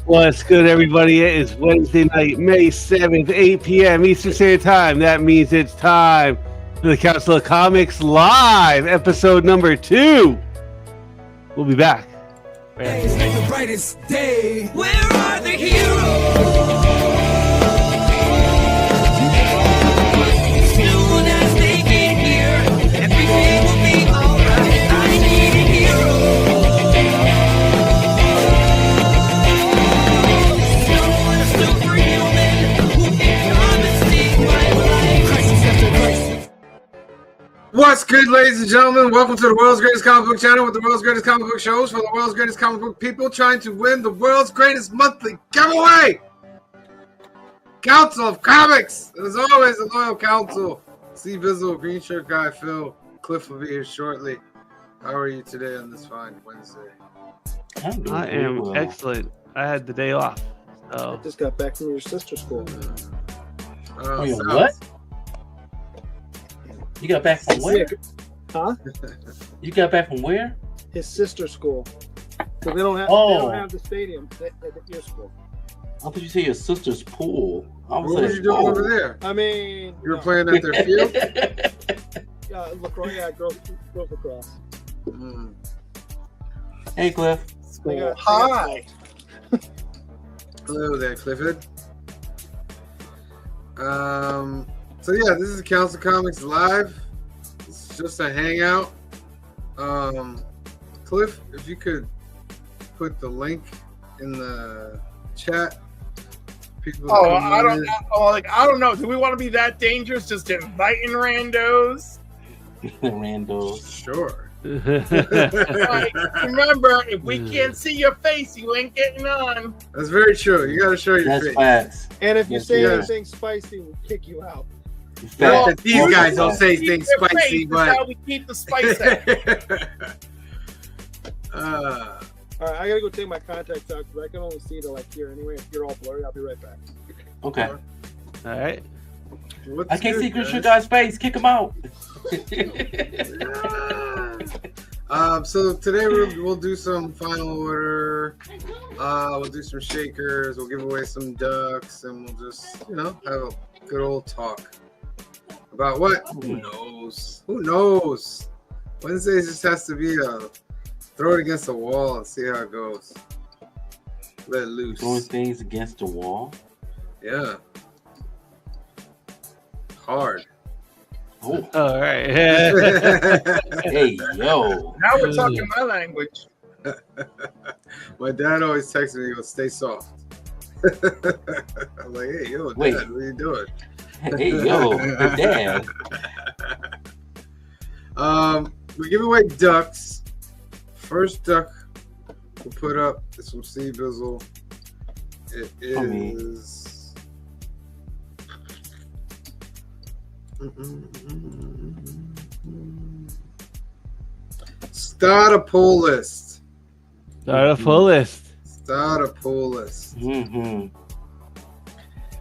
What's good, everybody? It is Wednesday night, May 7th, 8 p.m. Eastern Standard Time. That means it's time for the Council of Comics Live, episode number 2. We'll be back. It's the brightest day. Where are the heroes? Soon as they get here, everything will be alright. I need a hero. Someone a superhuman who can come and save my life. Crisis after crisis. What's good, ladies and gentlemen? Welcome to the world's greatest comic book channel with the world's greatest comic book shows for the world's greatest comic book people trying to win the world's greatest monthly giveaway. Council of Comics. And as always, a loyal council. C. Bizzle, Green Shirt Guy, Phil. Cliff will be here shortly. How are you today on this fine Wednesday? I am excellent. I had the day off. I So just got back from your sister's school. Wait, South. what? You got back from where? Huh? You got back from where? His sister's school. So they don't have. Oh. They don't have the stadium at your school. I thought you said your sister's pool. I was What were like, you doing oh. over there? I mean, You were playing at their field? Yeah, lacrosse. Yeah, girls lacrosse. Mm. Hey, Cliff. They got- Hi. Hello there, Clifford. So yeah, this is Council Comics Live. It's just a hangout. Cliff, if you could put the link in the chat. People Oh, can I join don't. in. I don't know. Do we want to be that dangerous? Just inviting randos? Randos. Sure. Like, remember, if we can't see your face, you ain't getting on. That's very true. You got to show your That's face. facts. And if you Yes, say yes. anything spicy, we'll kick you out. Not Facts. that these guys don't say Keep things your spicy, face, but that's how we keep the spice out. All right, I gotta go take my contacts out because I can only see to like here anyway. If you're all blurry, I'll be right back. Okay. all right. what's I can't good, see Green guys? Shirt Guy's face. Kick him out. So today we'll do some final order. We'll do some shakers. We'll give away some ducks, and we'll just have a good old talk about what? Who knows? Who knows? Wednesdays just has to be throw it against the wall and see how it goes. Let it loose. Throwing things against the wall. Yeah. Hard. Oh, All right. hey, yo. Now we're talking my language. My dad always texts me, he goes, stay soft. I'm like, hey, yo, Dad, Wait. what are you doing? Hey, yo. Good dad. We give away ducks. First duck we'll put up is from Sea Bizzle. It is Start a poll list. Start a full list. Start a poll list. Mm-hmm.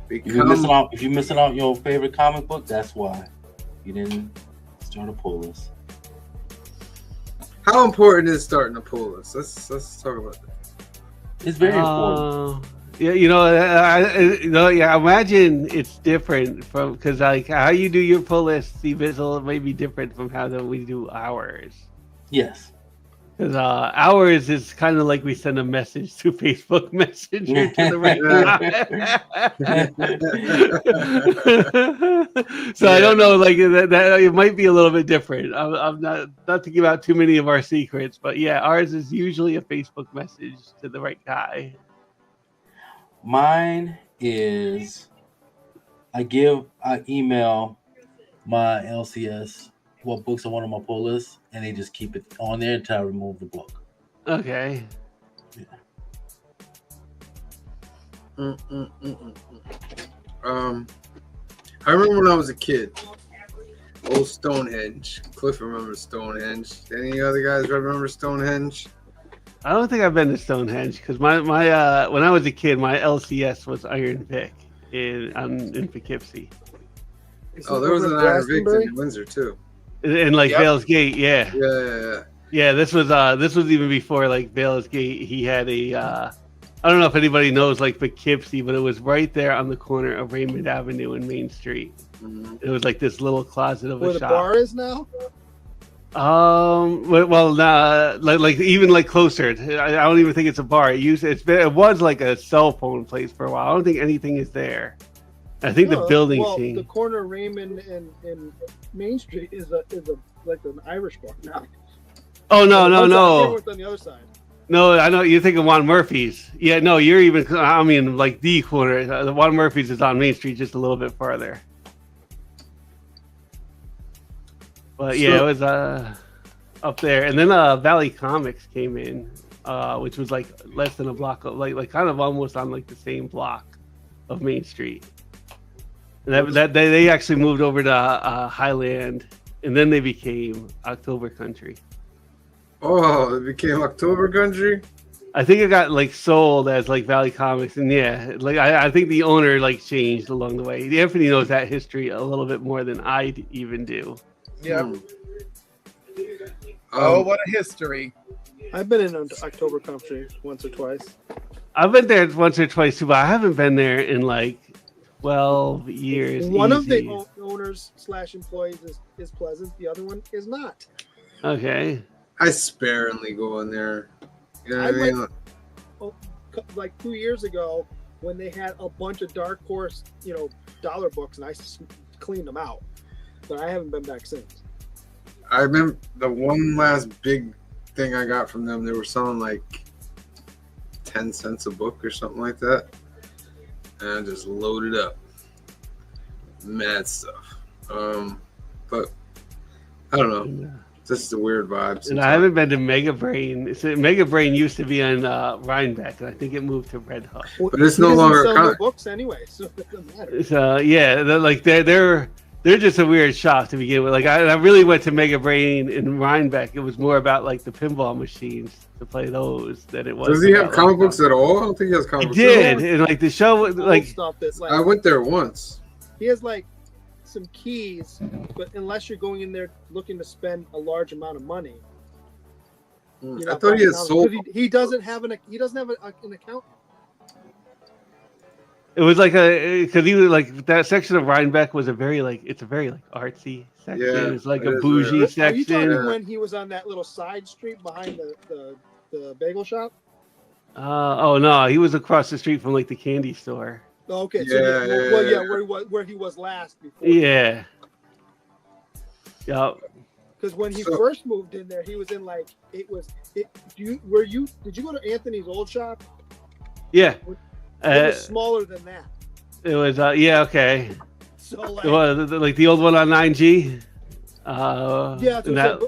If Become you're missing out your favorite comic book, that's why you didn't start a poll list. how important is starting a poll list? Let's talk about that. It's very important. Yeah, I imagine it's different from because like how you do your pull list, the visual may be different from how we do ours. Yes. Because ours is kind of like we send a message to Facebook Messenger to the right guy. So I don't know, like that it might be a little bit different. I'm not to give out too many of our secrets, but yeah, ours is usually a Facebook message to the right guy. Mine is I email my LCS what books I want on my pull list, and they just keep it on there until I remove the book. Okay. I remember when I was a kid. Old Stonehenge. Cliff remembers Stonehenge. Any other guys remember Stonehenge? I don't think I've been to Stonehenge because my when I was a kid, my LCS was Iron Vic in Poughkeepsie. Oh, there was an Iron Vic in Windsor too. In like Vale's Gate, yeah. Yeah. Yeah, this was even before like Vale's Gate. He had a I don't know if anybody knows like Poughkeepsie, but it was right there on the corner of Raymond Avenue and Main Street. Mhm. It was like this little closet of Where a the shop. bar is now? Well, nah, like even like closer. I don't even think it's a bar. It was like a cell phone place for a while. I don't think anything is there. I think the building Well, changed. the corner of Raymond and Main Street is like an Irish bar now. Oh no, I no, can't no, remember what's on the other side. no! I know you're thinking Juan Murphy's. Yeah, no, you're even. I mean, like the corner. The Juan Murphy's is on Main Street, just a little bit farther. But yeah, it was up there, and then Valley Comics came in, which was like less than a block, like kind of almost on like the same block of Main Street. And that they actually moved over to Highland, and then they became October Country. Oh, it became October Country. I think it got like sold as like Valley Comics, and yeah, like I think the owner like changed along the way. Anthony knows that history a little bit more than I even do. Yeah. Oh, what a history. I've been in October Country once or twice. I've been there once or twice too, but I haven't been there in like 12 years. One of easy. the owners / employees is pleasant. The other one is not. Okay. I sparingly go in there. You know what I I mean? Like 2 years ago, when they had a bunch of Dark Horse, dollar books, and I cleaned them out. But I haven't been back since. I remember the one last big thing I got from them. They were selling like 10 cents a book or something like that, and I just loaded up mad stuff. But I don't know. Just a weird vibe. And I haven't been to Mega Brain. Mega Brain used to be on Rhinebeck, and I think it moved to Red Hook. But it's He no doesn't longer sell con- new books anyway, so it doesn't matter. So yeah, they're just a weird shop to begin with. Like I really went to Mega Brain in Rhinebeck. It was more about like the pinball machines to play those than it was. Does he have about, comic like, books at all? I don't think he has He comic books. did, and like the show was Old like stuff that's like I went there once. he has like some keys, but unless you're going in there looking to spend a large amount of money, you're I not thought he had buying sold. comics. He doesn't have an account. it was like because he was like that section of Rhinebeck was a very artsy section. Yeah, It's like it a is bougie very- Are you section. talking Yeah. when he was on that little side street behind the bagel shop? Oh no, he was across the street from like the candy store. Oh, okay, Yeah. where he was last before. Yeah. Yep. Because when he So- first moved in there, he was in like did you go to Anthony's old shop? Yeah. It was smaller than that. It was yeah, okay. So like It was like the old one on 9G. yeah, and that,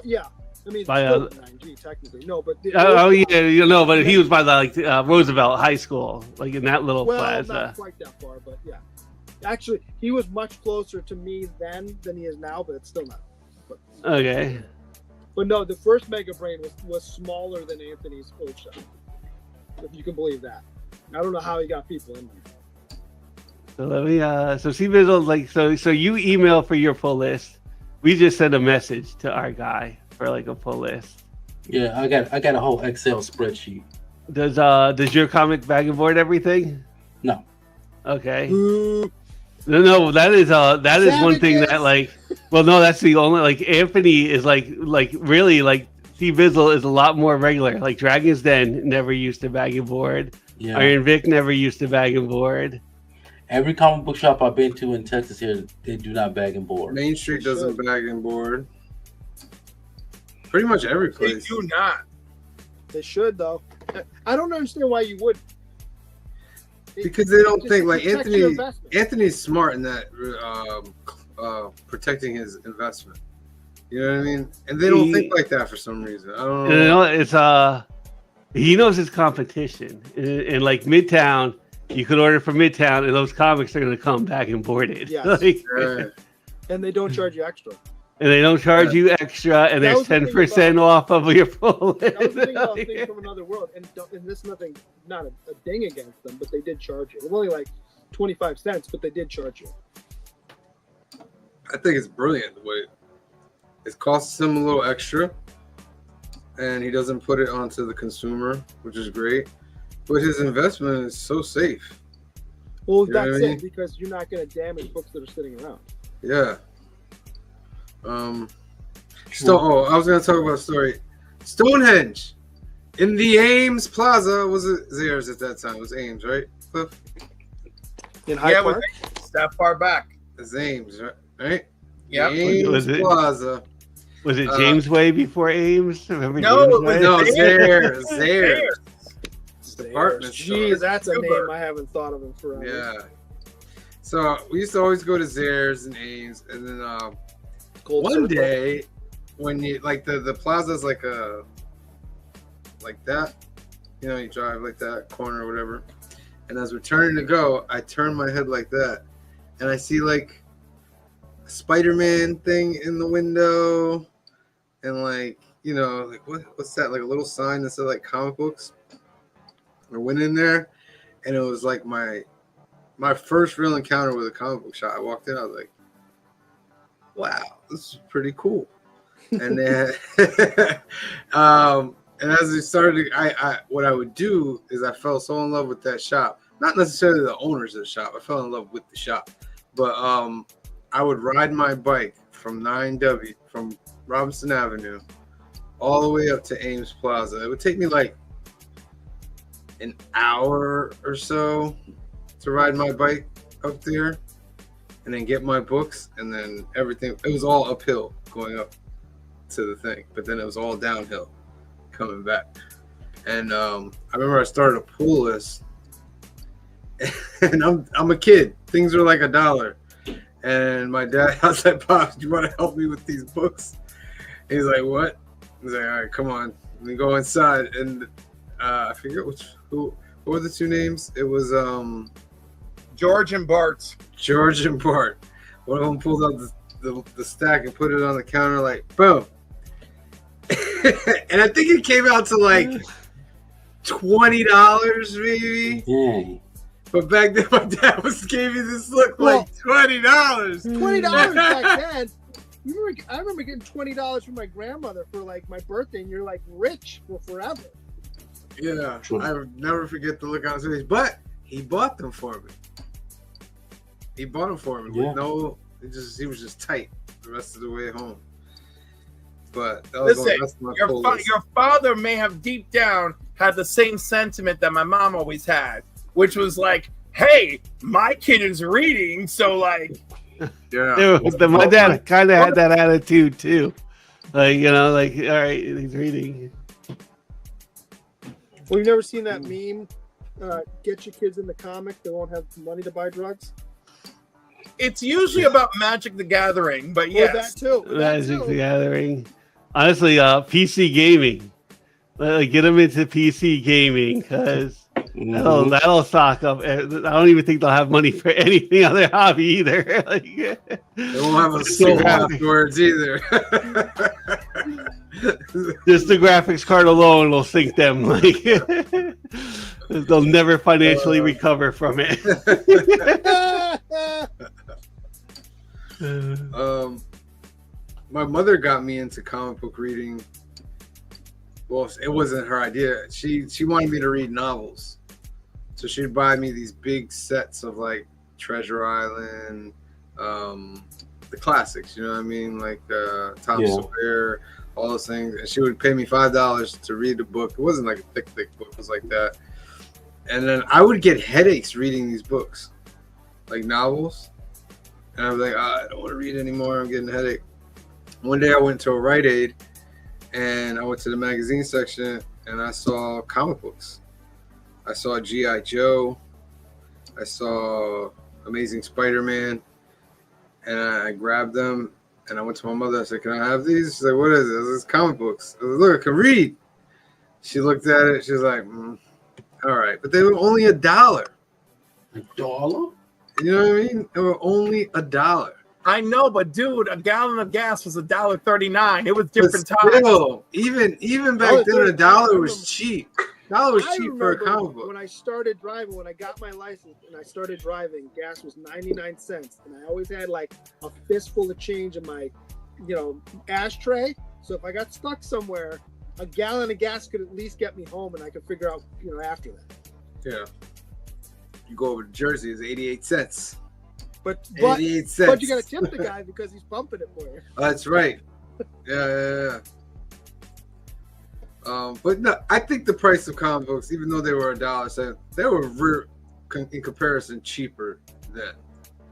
yeah. I mean, it's By, still 9G technically. No, but oh yeah, but he was by the like Roosevelt High School, like in that little well, plaza. not quite that far, but yeah. Actually, he was much closer to me then than he is now, but it's still not. Okay. But no, the first Mega Brain was smaller than Anthony's old shop, if you can believe that. I don't know how he got people in there. So let me so see Bizzle, like so you email for your pull list. We just send a message to our guy for like a pull list. Yeah, I got a whole Excel spreadsheet. Does your comic bag and board everything? No. Okay. Ooh, No, that is one thing Savages. that like well no, that's the only like Anthony is like really like T Bizzle is a lot more regular. Like Dragon's Den never used to bag and board. Yeah. Iron Vic never used to bag and board. Every comic book shop I've been to in Texas here, they do not bag and board. Main Street They doesn't should. bag and board. Pretty much every They place. do not. they should though. I don't understand why you would. Because they don't Just think like protect your Anthony. investment. Anthony's smart in that protecting his investment. You know what I mean? And they don't think like that for some reason. I don't And you know. know, it's he knows his competition. In like Midtown, you could order from Midtown, and those comics are going to come back and boarded. Yes. Like, Right. And they don't charge you extra. and they don't charge you extra, and That there's was the thing 10% off of your full That was the thing about list. things from another world, and this is nothing, not a ding against them, but they did charge you. It was only like 25 cents, but they did charge you. I think it's brilliant the way it costs him a little extra, and he doesn't put it onto the consumer, which is great. but his investment is so safe. Well, You know that's what I mean? it, because you're not going to damage books that are sitting around. Yeah. I was gonna talk about a story. Stonehenge in the Ames Plaza. Was it theirs at that time? It was Ames, right? Cliff? In Hyde Yeah, Park? it's that far back. It's Ames, right? Yep. Ames Was it? Plaza. Was it James Way before Ames? Remember No, James it was Way? No, Zayres. Zayres. Department store. Jeez, that's a Gilbert. name I haven't thought of in forever. Yeah. So we used to always go to Zayres and Ames, and then Gold one Circle. day when you like the plaza's like that, you know, you drive like that corner or whatever, and as we're turning to go, I turn my head like that, and I see like a Spider-Man thing in the window, and like, you know, like what's that, like a little sign that said like comic books. I went in there, and it was like my first real encounter with a comic book shop. I walked in, I was like, wow, this is pretty cool. And then and as we started, I what I would do is I fell so in love with that shop, not necessarily the owners of the shop, I fell in love with the shop, but I would ride my bike from 9W from Robinson Avenue all the way up to Ames Plaza. It would take me like an hour or so to ride my bike up there and then get my books, and then everything, it was all uphill going up to the thing, but then it was all downhill coming back. And I remember I started a pull list, and I'm a kid, things are like $1, and my dad, I was like, Pop, do you want to help me with these books? And he's like, what? He's like, all right, come on, let me go inside. And I forget who were the two names. It was George and Bart. George and Bart. One of them pulled out the stack and put it on the counter, like, boom. And I think it came out to like $20 maybe. Dang. But back then, my dad gave me this look Well, like $20. $20 back then. I remember getting $20 from my grandmother for like my birthday, and you're like rich for forever. Yeah, True. I would never forget the look on his face. But he bought them for me. He bought them for me. Yeah. He was just tight the rest of the way home. But that was Listen, that's my your pull list. your father may have deep down had the same sentiment that my mom always had, which was like, hey, my kid is reading, so like, Yeah. My dad kind of had that attitude too. Like, you know, like, all right, he's reading. Well, you've never seen that meme? Get your kids in the comic; they won't have money to buy drugs. it's usually about Magic the Gathering, but Yeah, yes. that too. That Magic too. the Gathering. Honestly, PC gaming. Get them into PC gaming, because that'll stock up. I don't even think they'll have money for anything on their hobby either. Like, They won't have a Just soul the graphic- afterwards either. Just the graphics card alone will sink them. Like, they'll never financially recover from it. My mother got me into comic book reading. Well, it wasn't her idea. She wanted me to read novels, so she'd buy me these big sets of like Treasure Island, the classics. You know what I mean, like Tom Sawyer, all those things. And she would pay me $5 to read the book. It wasn't like a thick book. It was like that. And then I would get headaches reading these books, like novels. And I was like, I don't want to read anymore. I'm getting a headache. One day I went to a Rite Aid, and I went to the magazine section, and I saw comic books. I saw G.I. Joe. I saw Amazing Spider-Man. And I grabbed them, and I went to my mother. I said, can I have these? She's like, what is this? This is comic books. I was like, look, I can read. She looked at it. She was like, all right. But they were only $1. $1? You know what I mean? They were only $1. I know, but dude, a gallon of gas was $1.39. It was different But times. still, even back then, $1 was cheap. $1 was cheap for a comic book. When I started driving, when I got my license and I started driving, gas was 99 cents, and I always had like a fistful of change in my, ashtray. So if I got stuck somewhere, a gallon of gas could at least get me home, and I could figure out, after that. Yeah. You go over to Jersey, it's 88 cents. But 88 cents. but you gotta tip the guy because he's pumping it for you. That's right. Yeah. But no, I think the price of comic books, even though they were $1.07, they were in comparison cheaper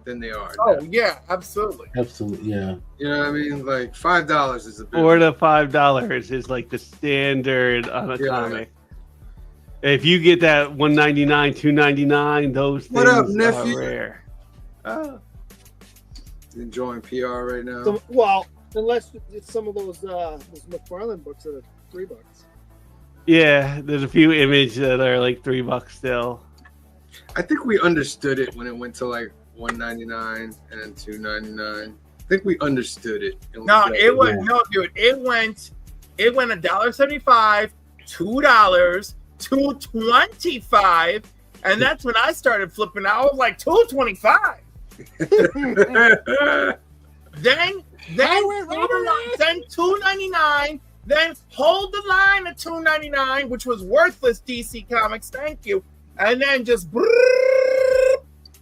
than they are. Oh now. yeah, absolutely. Absolutely, yeah. You know what I mean? Like $5 is a bit. $4 to $5 is like the standard on a Yeah. comic. If you get that $1.99, $2.99, those What things up, nephew? are rare. Oh. Enjoying PR right now. So, well, unless it's some of those McFarlane books that are $3. Yeah, there's a few images that are like $3 still. I think we understood it when it went to like $1.99 and $2.99. I think we understood it. And we No, got it went no, dude. It went $1.75, $2, $2.25, and that's when I started flipping out. I was like $2.25. Then $2.99. Then hold the line at $2.99, which was worthless. DC Comics, thank you. And then just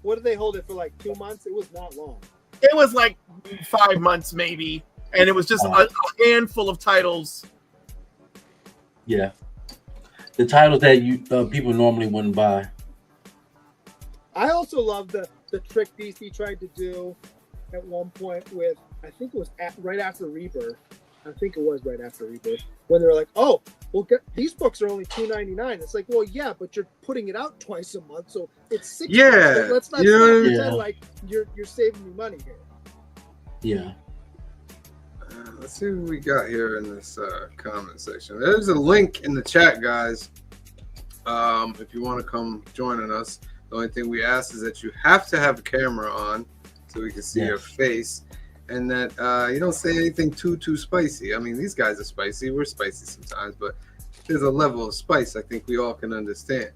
What did they hold it for? Like 2 months? It was not long. it was like 5 months maybe, and it was just a handful of titles. Yeah. The titles that you people normally wouldn't buy. I also love the trick DC tried to do at one point with, I think it was right after Rebirth. I think it was right after Rebirth, when they were like, "Oh, well, these books are only $2.99." It's like, well, yeah, but you're putting it out twice a month, so it's $6. Yeah, Let's not you know what I mean? pretend like you're saving me money here. Yeah. Let's see what we got here in this comment section. There's a link in the chat, guys. If you want to come joining us, the only thing we ask is that you have to have a camera on so we can see your face, and that you don't say anything too spicy. I mean, these guys are spicy. We're spicy sometimes, but there's a level of spice I think we all can understand.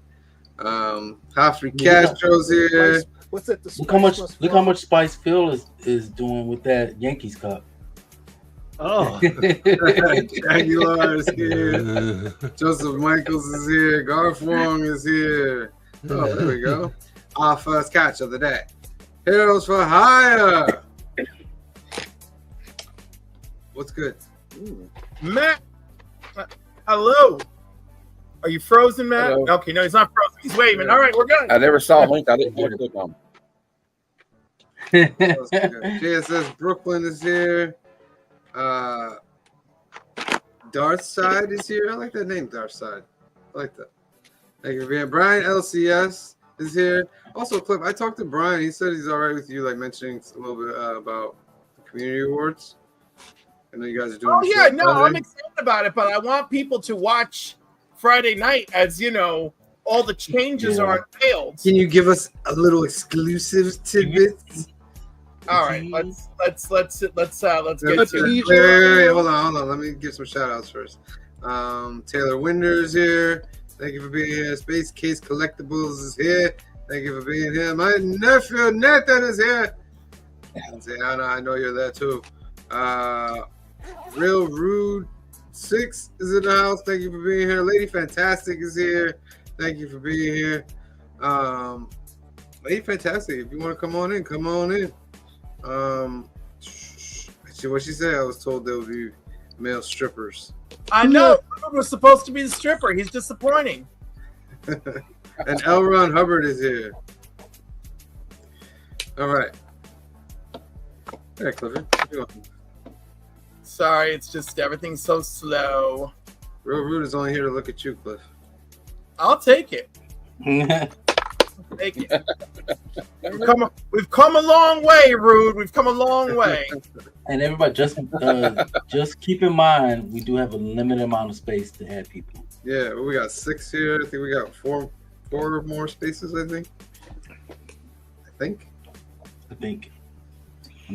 Humphrey Castro's here. What's that? Look how much Spice Phil is doing with that Yankees cup. Oh. Aguilar is here. Joseph Michaels is here. Garth Wong is here. Oh, there we go. Our first catch of the day. Heroes for Hire. What's good? Matt, hello. Are you frozen, Matt? Hello. Okay, no, he's not frozen. He's waving. All right, we're good. I never saw a link. I didn't want to click on. JSS Brooklyn is here. Darthside is here. I like that name, Darthside. I like that. Thank you for being. Brian LCS is here. Also, Clip, I talked to Brian. He said he's all right with you, like mentioning a little bit about the community awards. I know you guys are doing. Oh yeah, no, I'm excited about it, but I want people to watch Friday night, as you know, all the changes are unveiled. Can you give us a little exclusive tidbits? All right, let's get to it. Wait, hold on. Let me give some shout outs first. Taylor Winders here. Thank you for being here. Space Case Collectibles is here. Thank you for being here. My nephew Nathan is here. Anna, I know you're there too. Real Rude 6 is in the house. Thank you for being here. Lady Fantastic is here. Thank you for being here. Lady Fantastic, if you want to come on in, come on in. What she said, I was told there would be male strippers. I know. Rude was supposed to be the stripper. He's disappointing. And L. Ron Hubbard is here. All right. Hey, Clifford. What you doing? Sorry, it's just everything's so slow. Real Rude is only here to look at you, Cliff. I'll take it. Take it. We've come a long way, Rude. We've come a long way. And everybody, just keep in mind, we do have a limited amount of space to add people. Yeah, we got 6 here. I think we got four more spaces, I think. I think. I'm thinking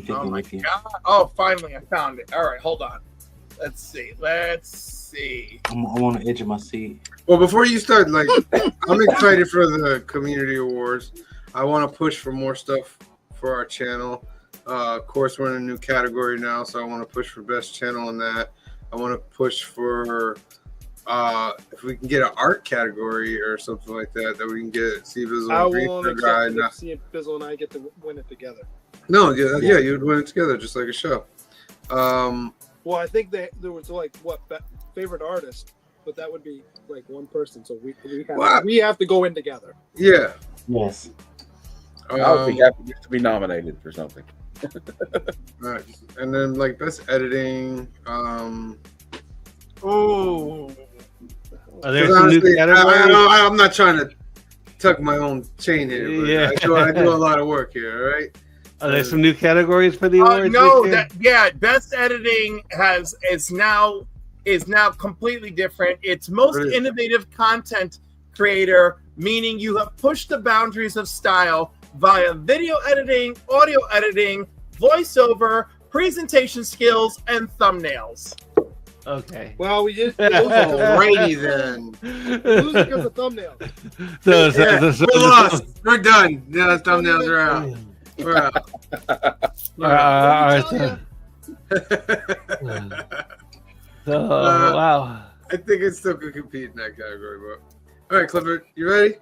Oh my with you. god! Oh, finally, I found it. All right, hold on. Let's see. I'm on the edge of my seat. Well, before you start, like, I'm excited for the community awards. I want to push for more stuff for our channel. Of course, we're in a new category now, so I want to push for best channel on that. I want to push for if we can get an art category or something like that, that we can get C Bizzle I and Green won't Shirt Guy. accept it if C and Bizzle and I get to win it together. No, yeah, you'd win it together just like a show. Well, I think there was like favorite artist, but that would be like one person. So we have to go in together. Yeah. Yes. I would be happy to be nominated for something. Right. And then like best editing. Oh, Are there some new Honestly, categories? I'm not trying to tuck my own chain here, but Yeah. I do a lot of work here, all right? Are there some new categories for the awards? no, this year? best editing is now completely different. It's most What is it? innovative content creator, meaning you have pushed the boundaries of style via video editing, audio editing, voiceover, presentation skills, and thumbnails. Okay. Well, we did. Alrighty then. Lose because of thumbnails. So, Yeah, we're lost. We're done. Yeah, the thumbnails are out. We're out. Wow. I think it still could compete in that category, but all right, Clifford, you ready?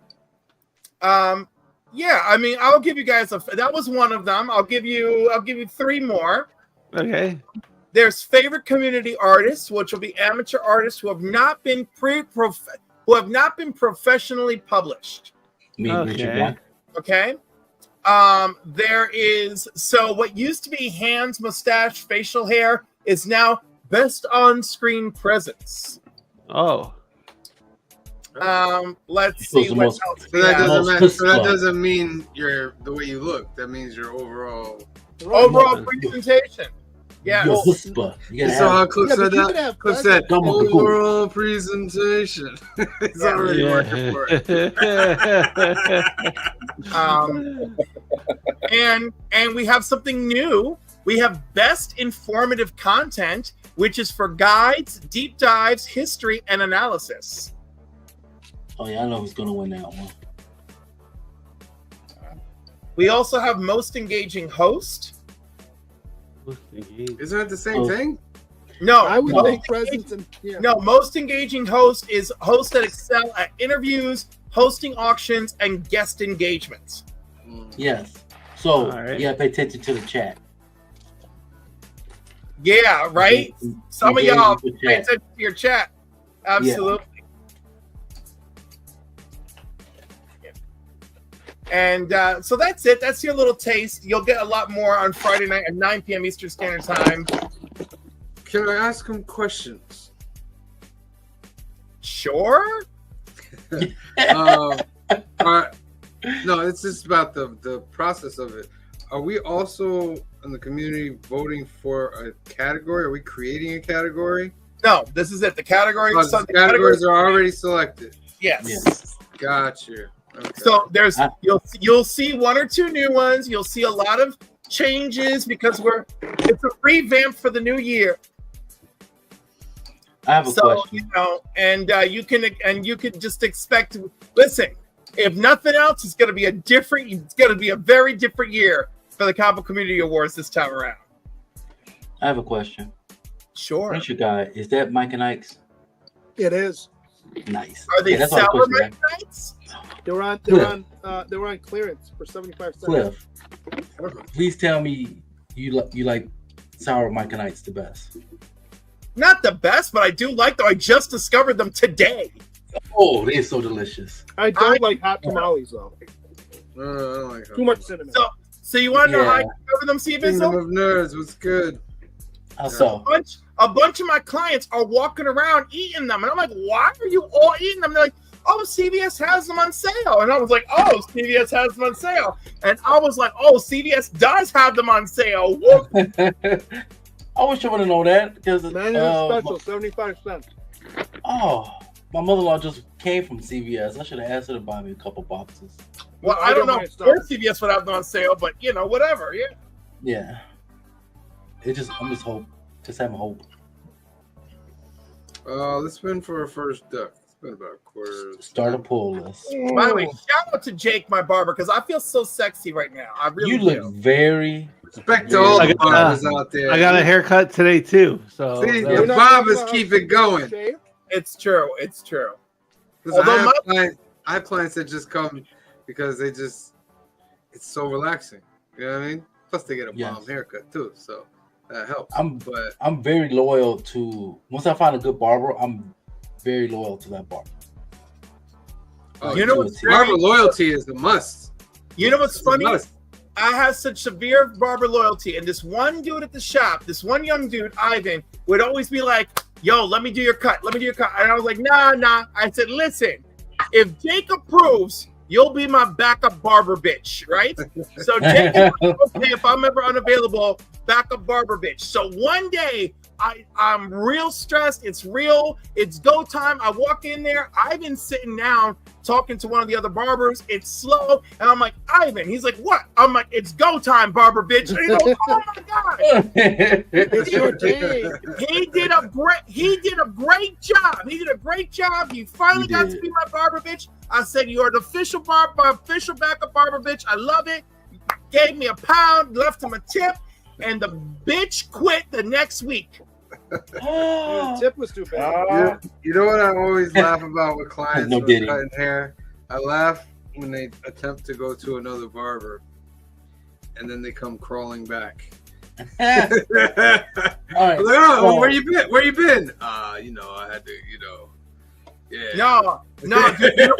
Yeah, I mean, I'll give you guys that was one of them. I'll give you three more. Okay. There's favorite community artists, which will be amateur artists who have not been professionally published. Me, Richard Okay. Black. Okay. There is what used to be hands, mustache, facial hair is now best on-screen presence. Oh. Let's Those see are what most- else. So that we have. doesn't mean you're the way you look. That means your overall. Overall presentation. Yeah. Your chutzpah. You gotta So how have Cliff Yeah, said but you that? could have Cliff said Come on, go. overall presentation. It's already working for it. And we have something new. We have best informative content, which is for guides, deep dives, history, and analysis. Oh yeah, I know who's gonna win that one. We also have most engaging host. Isn't that the same thing? No, I would No. think presence and yeah. no, most engaging host is hosts that excel at interviews, hosting auctions, and guest engagements. Yes. So Alright. you gotta pay attention to the chat. Yeah, right? Some of Engage y'all with the pay chat. attention to your chat. Absolutely. And so that's it. That's your little taste. You'll get a lot more on Friday night at 9 p.m. Eastern Standard Time. Can I ask him questions? Sure. No, it's just about the process of it. Are we also in the community voting for a category? Are we creating a category? No, this is it. The categories. Oh, the categories are already selected. Yes. Yes. Got you. Okay. So there's you'll see one or two new ones. You'll see a lot of changes because it's a revamp for the new year. I have a So question. you can just expect. Listen, if nothing else, it's gonna be a very different year for the Comic Community Awards this time around. I have a question. Sure. Richard Guy, is that Mike and Ike's? It is. Nice. Are they Yeah, that's all the sour question I Mike nights? They were on clearance for 75 cents. Cliff, please tell me you like sour Mike and Ike's the best. Not the best, but I do like them. I just discovered them today. Oh, they're so delicious. I don't like hot tamales though. I don't like Too much cinnamon. So you want to know how I Yeah. discovered them, Steven? Kingdom of Nerds was good. How so? A bunch of my clients are walking around eating them, and I'm like, "Why are you all eating them?" They're like, "Oh, CVS has them on sale," and I was like, "Oh, CVS has them on sale," and I was like, "Oh, CVS does have them on sale." Whoop. I wish I would have known that because Man, it's special, 75 cents. my mother-in-law just came from CVS. I should have asked her to buy me a couple boxes. Well, I I don't don't know mind where stuff. CVS would have them on sale, but whatever. Yeah. Yeah. I'm just having hope. Let's spin for our first duck. It's been about a quarter. Start a pull list. By the way, shout out to Jake, my barber, because I feel so sexy right now. I really You do. look very. Respect to all I the got- barbers out there. I got a haircut today too. So See, that the was- barbers keep it going. Shave? It's true. It's true. Because Although I have clients that just come because it's so relaxing. You know what I mean? Plus they get a bomb haircut too, so that helps. I'm very loyal to. Once I find a good barber, I'm very loyal to that barber. Oh, you know what's barber loyalty is the must. You know what's It's a funny? must. I have such severe barber loyalty, and this one dude at the shop, this one young dude, Ivan, would always be like, "Yo, let me do your cut. Let me do your cut." And I was like, "Nah." I said, "Listen, if Jake approves, you'll be my backup barber bitch, right?" So Jake is like, okay, if I'm ever unavailable, backup barber bitch. So one day, I'm real stressed. It's real. It's go time. I walk in there. Ivan's sitting down talking to one of the other barbers. It's slow. And I'm like, "Ivan." He's like, "What?" I'm like, "It's go time, barber bitch." And he goes, "Oh my God." It's your day. He did a great job. He did a great job. He finally got to be my barber bitch. I said, "You're the official official backup barber bitch. I love it." Gave me £1, left him a tip, and the bitch quit the next week. The tip was too bad. You know what I always laugh about with clients No with kidding. cutting hair? I laugh when they attempt to go to another barber, and then they come crawling back. All right. I'm like, "Oh, where you been? Where you been?" You know, I had to, yeah. No, dude, you know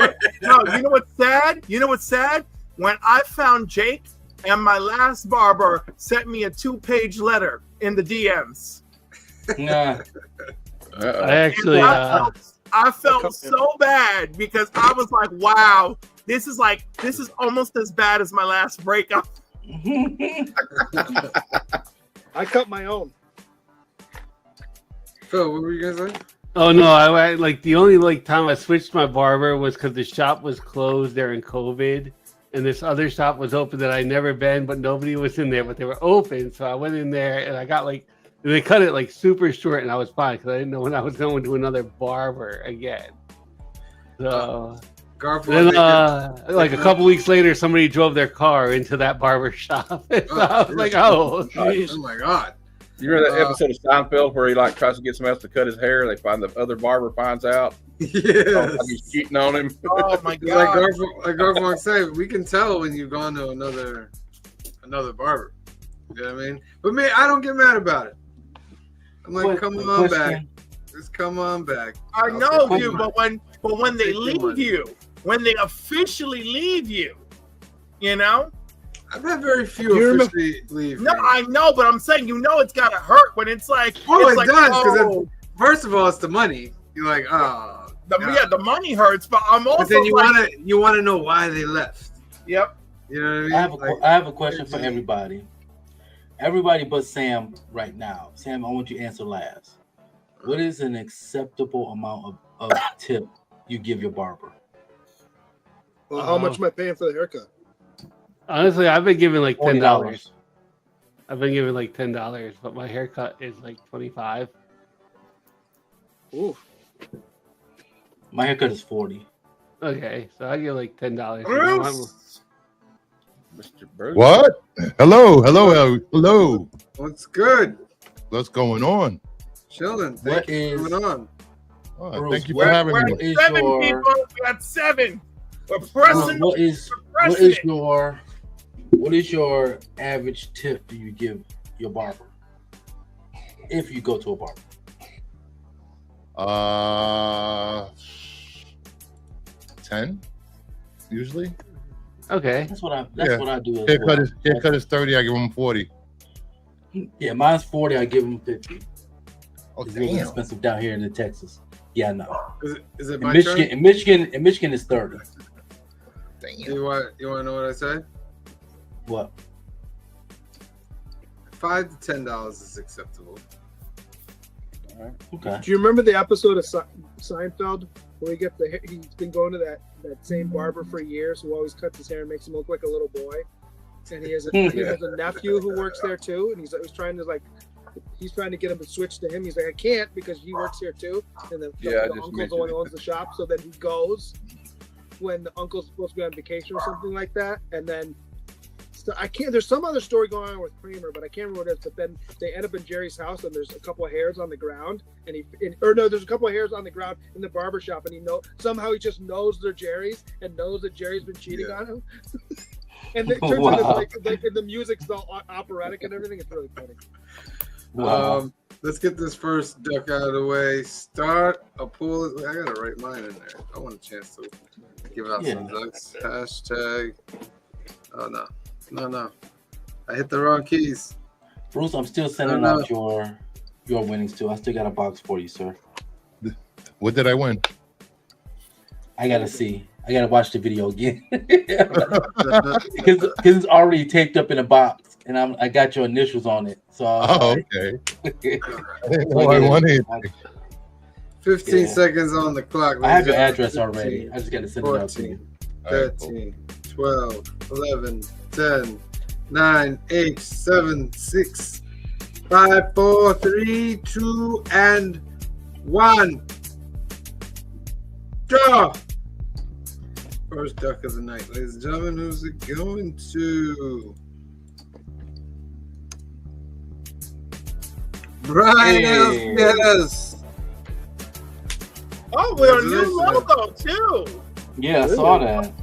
what's sad? You know what's sad? When I found Jake, and my last barber sent me a 2-page letter in the DMs. Nah. I actually, I felt so bad because I was like, "Wow, this is almost as bad as my last breakup." I cut my own. Phil, what were you gonna say? oh no, I like the only time I switched my barber was because the shop was closed during COVID, and this other shop was open that I'd never been, but nobody was in there, but they were open, so I went in there and I got they cut it super short, and I was fine because I didn't know when I was going to another barber again. So Garfield. then, a couple weeks later, somebody drove their car into that barber shop. So I was like, "Oh, geez." Oh my God. You remember that episode of Seinfeld where he tries to get someone else to cut his hair? They find the other barber finds out. Yes. He's cheating on him. Oh my Like God! Garfield said, we can tell when you've gone to another barber. You know what I mean? But me, I don't get mad about it. I'm like, come on back. Just come on back. I know, dude, but when they leave you, when they officially leave you, I've had very few officially leave. No, me. I know, but I'm saying, it's gotta hurt when it's like, Oh, it's it like, does, because oh, first of all, it's the money. You're like, oh. the money hurts, but I'm also But then like, you wanna know why they left. yep. You know what I mean? I have a question for everybody. Everybody but Sam right now. Sam, I want you to answer last. What is an acceptable amount of tip you give your barber? Well, how much am I paying for the haircut? Honestly, I've been giving $10. $40. I've been giving $10, but my haircut is $25. Ooh. My haircut is $40. Okay, so I give $10. Bruce. Mr. Bruce. What? Hello. What's good? What's going on? Chilling. What Thank you for is- coming on. Oh, Bruce, thank you for We're having at me. Is 7 your- people. We got 7. We're pressing. What is your average tip do you give your barber if you go to a barber? 10 usually. Okay. That's what I do. As Haircut is 30. I give them 40. Yeah, mine's 40. I give them 50. Oh It's really damn! expensive down here in Texas. Yeah, I know. Is it In my Michigan, turn? in Michigan is 30. Damn. You want to know what I said? What? $5 to $10 is acceptable. Okay. Do you remember the episode of Seinfeld where he's been going to that same barber for years who always cuts his hair and makes him look like a little boy, and he has a nephew who works there too, and he's trying to get him to switch to him. He's like, I can't because he works here too, and the uncle's the one who owns the shop. So then he goes when the uncle's supposed to be on vacation or something like that, and then So I can't. There's some other story going on with Kramer, but I can't remember what it is. But then they end up in Jerry's house, and there's a couple of hairs on the ground, there's a couple of hairs on the ground in the barbershop, and somehow he just knows they're Jerry's and knows that Jerry's been cheating on him. And it turns into like the music's all operatic and everything. It's really funny. Wow. Let's get this first duck out of the way. Start a pool. I gotta write mine in there. I want a chance to give out some ducks. Hashtag. Oh no. I hit the wrong keys. Bruce, I'm still sending out your winnings too. I still got a box for you, sir. What did I win? I gotta see. I gotta watch the video again because it's already taped up in a box, and I got your initials on it. So okay. I didn't know I won anything. 15 seconds on the clock. I have your address already. I just gotta send 14, it out to you. 13, 12, 11, 10, 9, 8, 7, 6, 5, 4, 3, 2, and 1. Draw! First duck of the night, ladies and gentlemen. Who's it going to? Brian Yes. Oh, we have a new logo too. Yeah, I saw that.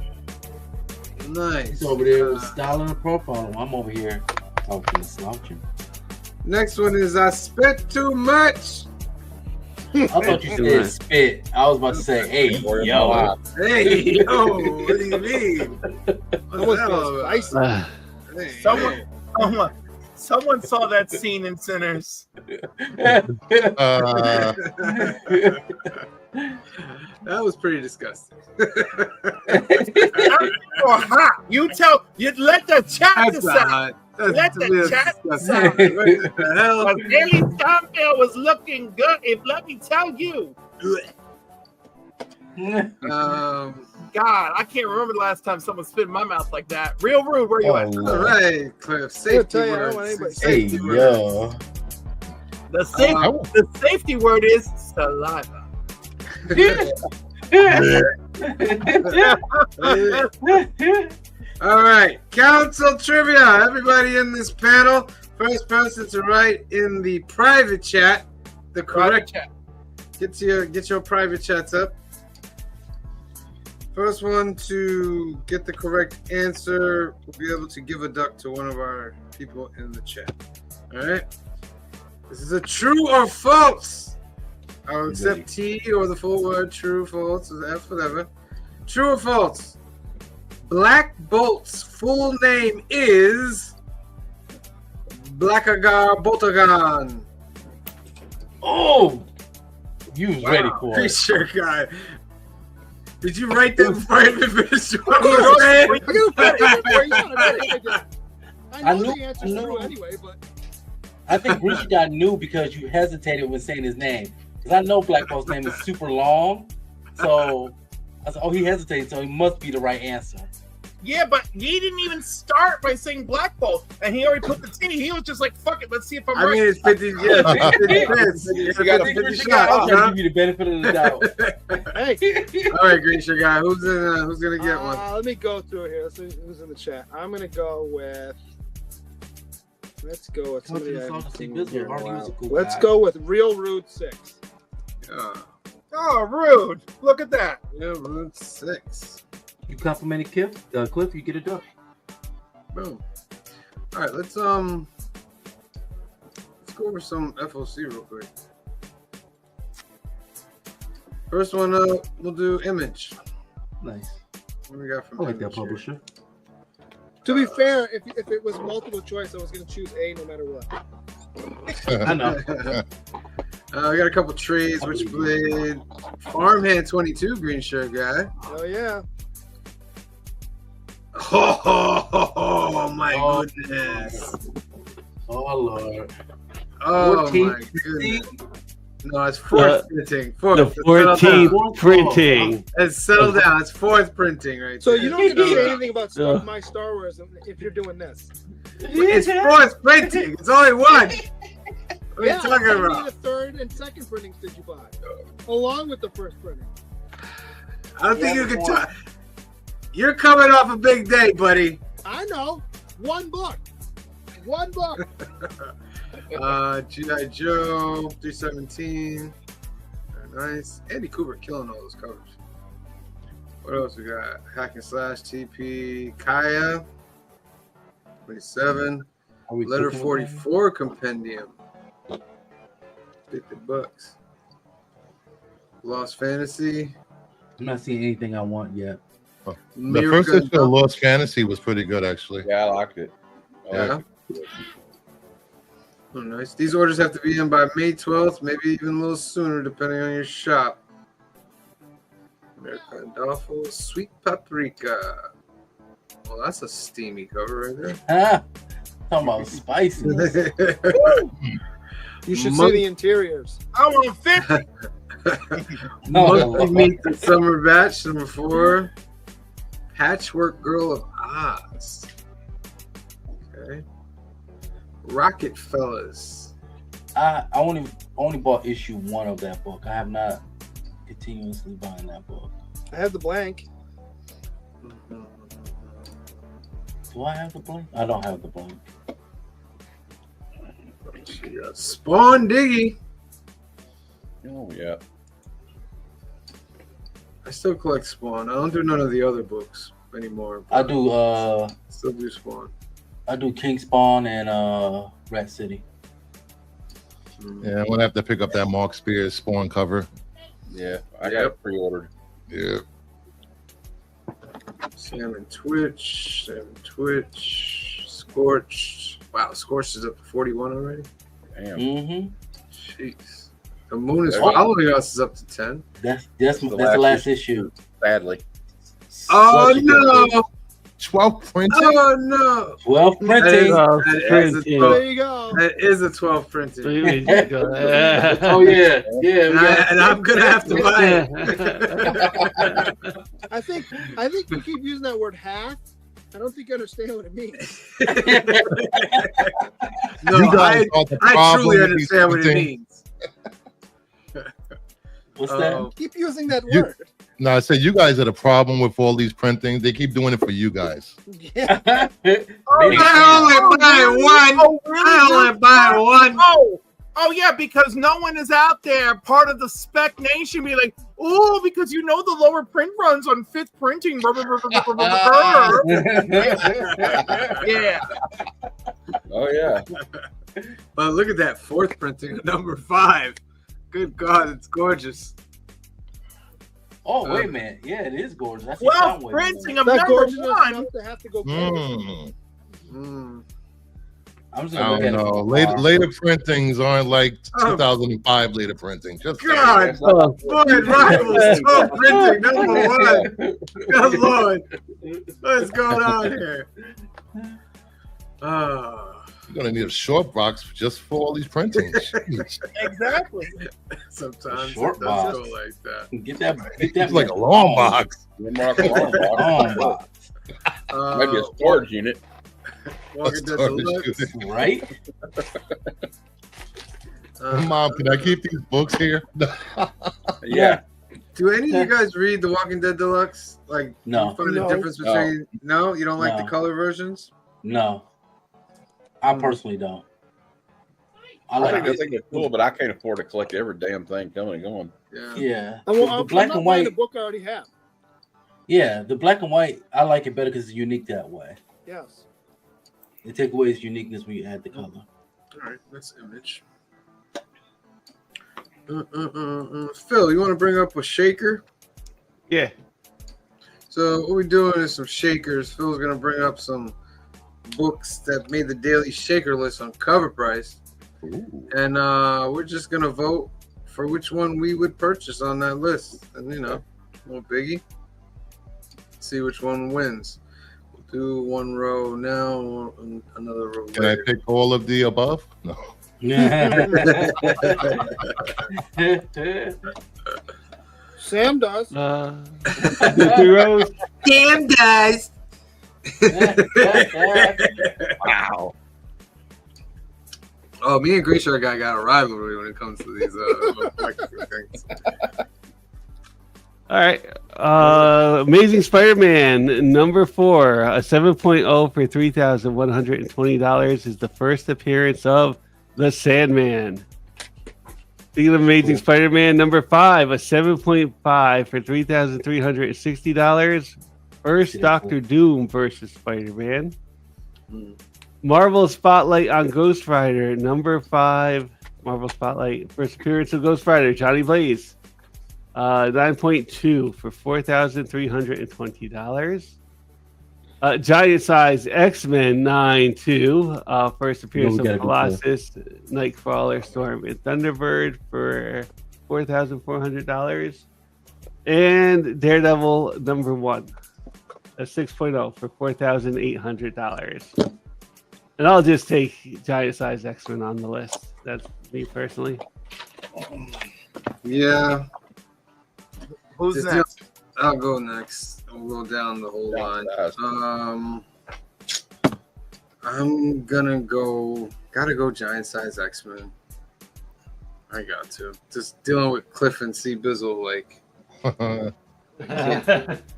Nice. He's over there styling a profile. I'm over here talking and slouching. Next one is I spit too much. I thought you said spit. I was about to say, hey, yo. Hey, yo, what do you mean? What's that all about? Hey, someone saw that scene in Sinners. That was pretty disgusting. You let the chat decide. Let the chat decide. What the hell? Haley Steinfeld was looking good. Let me tell you. God, I can't remember the last time someone spit in my mouth like that. Real rude. Where you at? All right, Cliff. Safety word. Hey, yo. The safety word is saliva. All right, council trivia. Everybody in this panel, first person to write in the private chat the correct chat. Get your private chats up. First one to get the correct answer will be able to give a duck to one of our people in the chat. All right. This is a true or false. I'll accept T or the full word. True, false, F, whatever. True or false? Black Bolt's full name is Blackagar Boltagon. Oh, you was ready for Pretty it. sure, guy. Did you write that before I even finished what I was saying? I know the answer's true anyway, but I think Bruce got new because you hesitated when saying his name. Because I know Black Bolt's name is super long. So I said, oh, he hesitated, so he must be the right answer. Yeah, but he didn't even start by saying Black Bolt, and he already put the T. He was just like, "Fuck it, let's see if I'm right." I mean, it's 50. Yeah, 50 You got a 50 I shot. was trying to give you the benefit of the doubt. hey, All right, Green Sugar guy. Who's gonna get one? let me go through here. Let's see who's in the chat. I'm gonna go with. Let's go with somebody I haven't seen here in a while. Let's go with Real Rude 6. Yeah, Oh, rude! Look at that. Route 6. You complimented Cliff, you get a duck. Boom. All right, let's go over some FOC real quick. First one up, we'll do Image. Nice. What do we got from I like that Image here? publisher. To be fair, if it was multiple choice, I was gonna choose A no matter what. I know. We got a couple trades, Switchblade, Farmhand 22, Green Shirt guy. Oh yeah. Oh my goodness. Oh Lord. Oh 14, my goodness. No, it's fourth printing. Fourth. The 14th printing. It's settled down. It's fourth printing, right? So there. you don't get to say anything about My Star Wars if you're doing this. It's fourth printing. It's only one. What are you talking how many about? the third and second printings did you buy, along with the first printing? I don't think you can talk. You're coming off a big day, buddy. I know. One book. G.I. Joe 317. Very nice. Andy Cooper killing all those covers. What else we got? Hack and Slash TP Kaya 27. Are we Letter cooking 44 compendium. $50. Lost Fantasy. I'm not seeing anything I want yet. The Miracle first issue of Lost Fantasy was pretty good, actually. Yeah, I liked it. I Yeah. liked it. Oh, nice. These orders have to be in by May 12th, maybe even a little sooner, depending on your shop. American Dolphin, Sweet Paprika. Well, that's a steamy cover right Ah, talking about spicy. there. You should see the interiors. I want 50. Monkey Meat the Summer Batch, number 4. Patchwork Girl of Oz. Okay. Rocket Fellas. I only bought issue 1 of that book. I have not continuously buying that book. I have the blank. Do I have the blank? I don't have the blank. Spawn Diggy. Oh yeah. I still collect Spawn. I don't do none of the other books anymore. I do Still do Spawn. I do King Spawn and Rat City. Yeah, I'm gonna have to pick up that Mark Spears Spawn cover. Yeah, I got it pre-ordered. Yeah. Sam Twitch. Scorched. Wow, Scorched is up to 41 already. Damn. Mm-hmm. Jeez. The Moon is Oh. Following Us is up to 10. That's the the last last issue. Sadly. Oh Such a good no! book. 12 printing. Oh no! 12 That printing. is, Oh, that is a printing. 12. There you go. That is a 12 printing. Oh yeah, yeah. And I'm gonna have to buy it. I think you keep using that word half. I don't think you understand what it means. No, You guys are the I problem truly with these understand what it printing. means. What's that? Oh, Keep using that You- word. No, I said you guys are the problem with all these printings. They keep doing it for you guys. Yeah. Maybe I only buy one. Oh, really? I only buy one. Oh yeah, because no one is out there part of the spec nation be like, oh, because you know the lower print runs on 5th printing. Yeah. Oh yeah. But look at that 4th printing, number 5. Good God, it's gorgeous. Oh wait a minute. Yeah, it is gorgeous. That's Well, printing of That number gorgeous 1. enough to have to go. Mm. I'm just I gonna look don't at know. it. Later printings aren't like Oh. 2005 later printing. Just God, Floyd Rivals, 12 printing, number 1. Good Lord. What's going on here? you're gonna need a short box just for all these printings. Jeez. Exactly. Sometimes Short it does box. go like that. Get that. It's like a long box. Remark alarm box. Long box. Maybe a storage unit. Walking Dead Storage Deluxe. unit. Right? Mom, can I keep these books here? Yeah. Do any of you guys read The Walking Dead Deluxe? Like, No. you find No. the difference between? No, you don't like the No. color versions? No. I personally don't. I I like think it. I think it's cool, but I can't afford to collect every damn thing coming and going. Yeah. Yeah. I'm The black not and buying white. the book I already have. Yeah, the black and white. I like it better because it's unique that way. Yes. It takes away its uniqueness when you add the color. All right, that's Image. Phil, you want to bring up a shaker? Yeah. So what we're doing is some shakers. Phil's gonna bring up some books that made the daily shaker list on Cover Price, and we're just gonna vote for which one we would purchase on that list. And no biggie. See which one wins. We'll do one row now, and another row Can I later. pick all of the above? No. Sam does. The 3 rows. Damn guys! Wow. Oh, me and Grisha got a rivalry when it comes to these things. All right. Amazing Spider-Man number 4, a 7.0 for $3,120 is the first appearance of the Sandman. Speaking of Amazing Spider-Man number 5, a 7.5 for $3,360. First Doctor Doom versus Spider-Man. Marvel Spotlight on Ghost Rider number 5. Marvel Spotlight, first appearance of Ghost Rider, Johnny Blaze. 9.2 for $4,320. Giant Size X-Men 9.2. First appearance of Colossus, Nightcrawler, Storm, and Thunderbird for $4,400. And Daredevil number 1, a 6.0 for $4,800. And I'll just take Giant Size X-Men on the list. That's me personally. Yeah. Who's next? I'll go next. We'll go down the whole line. I'm gonna gotta go Giant Size X-Men. I got to. Just dealing with Cliff and C Bizzle, like.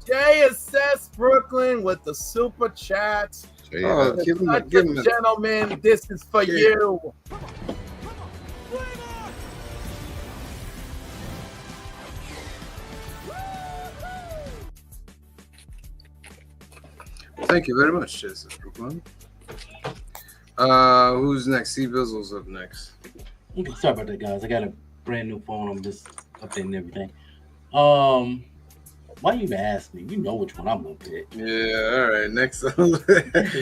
JSS Brooklyn with the super chat. Oh, give him a Gentlemen, this is for you. Thank you very much, Jason Brooklyn. Who's next? C Bizzle's up next. Okay, sorry about that, guys. I got a brand new phone. I'm just updating everything. Why you even ask me? You know which one I'm gonna pick. Yeah, all right. Next,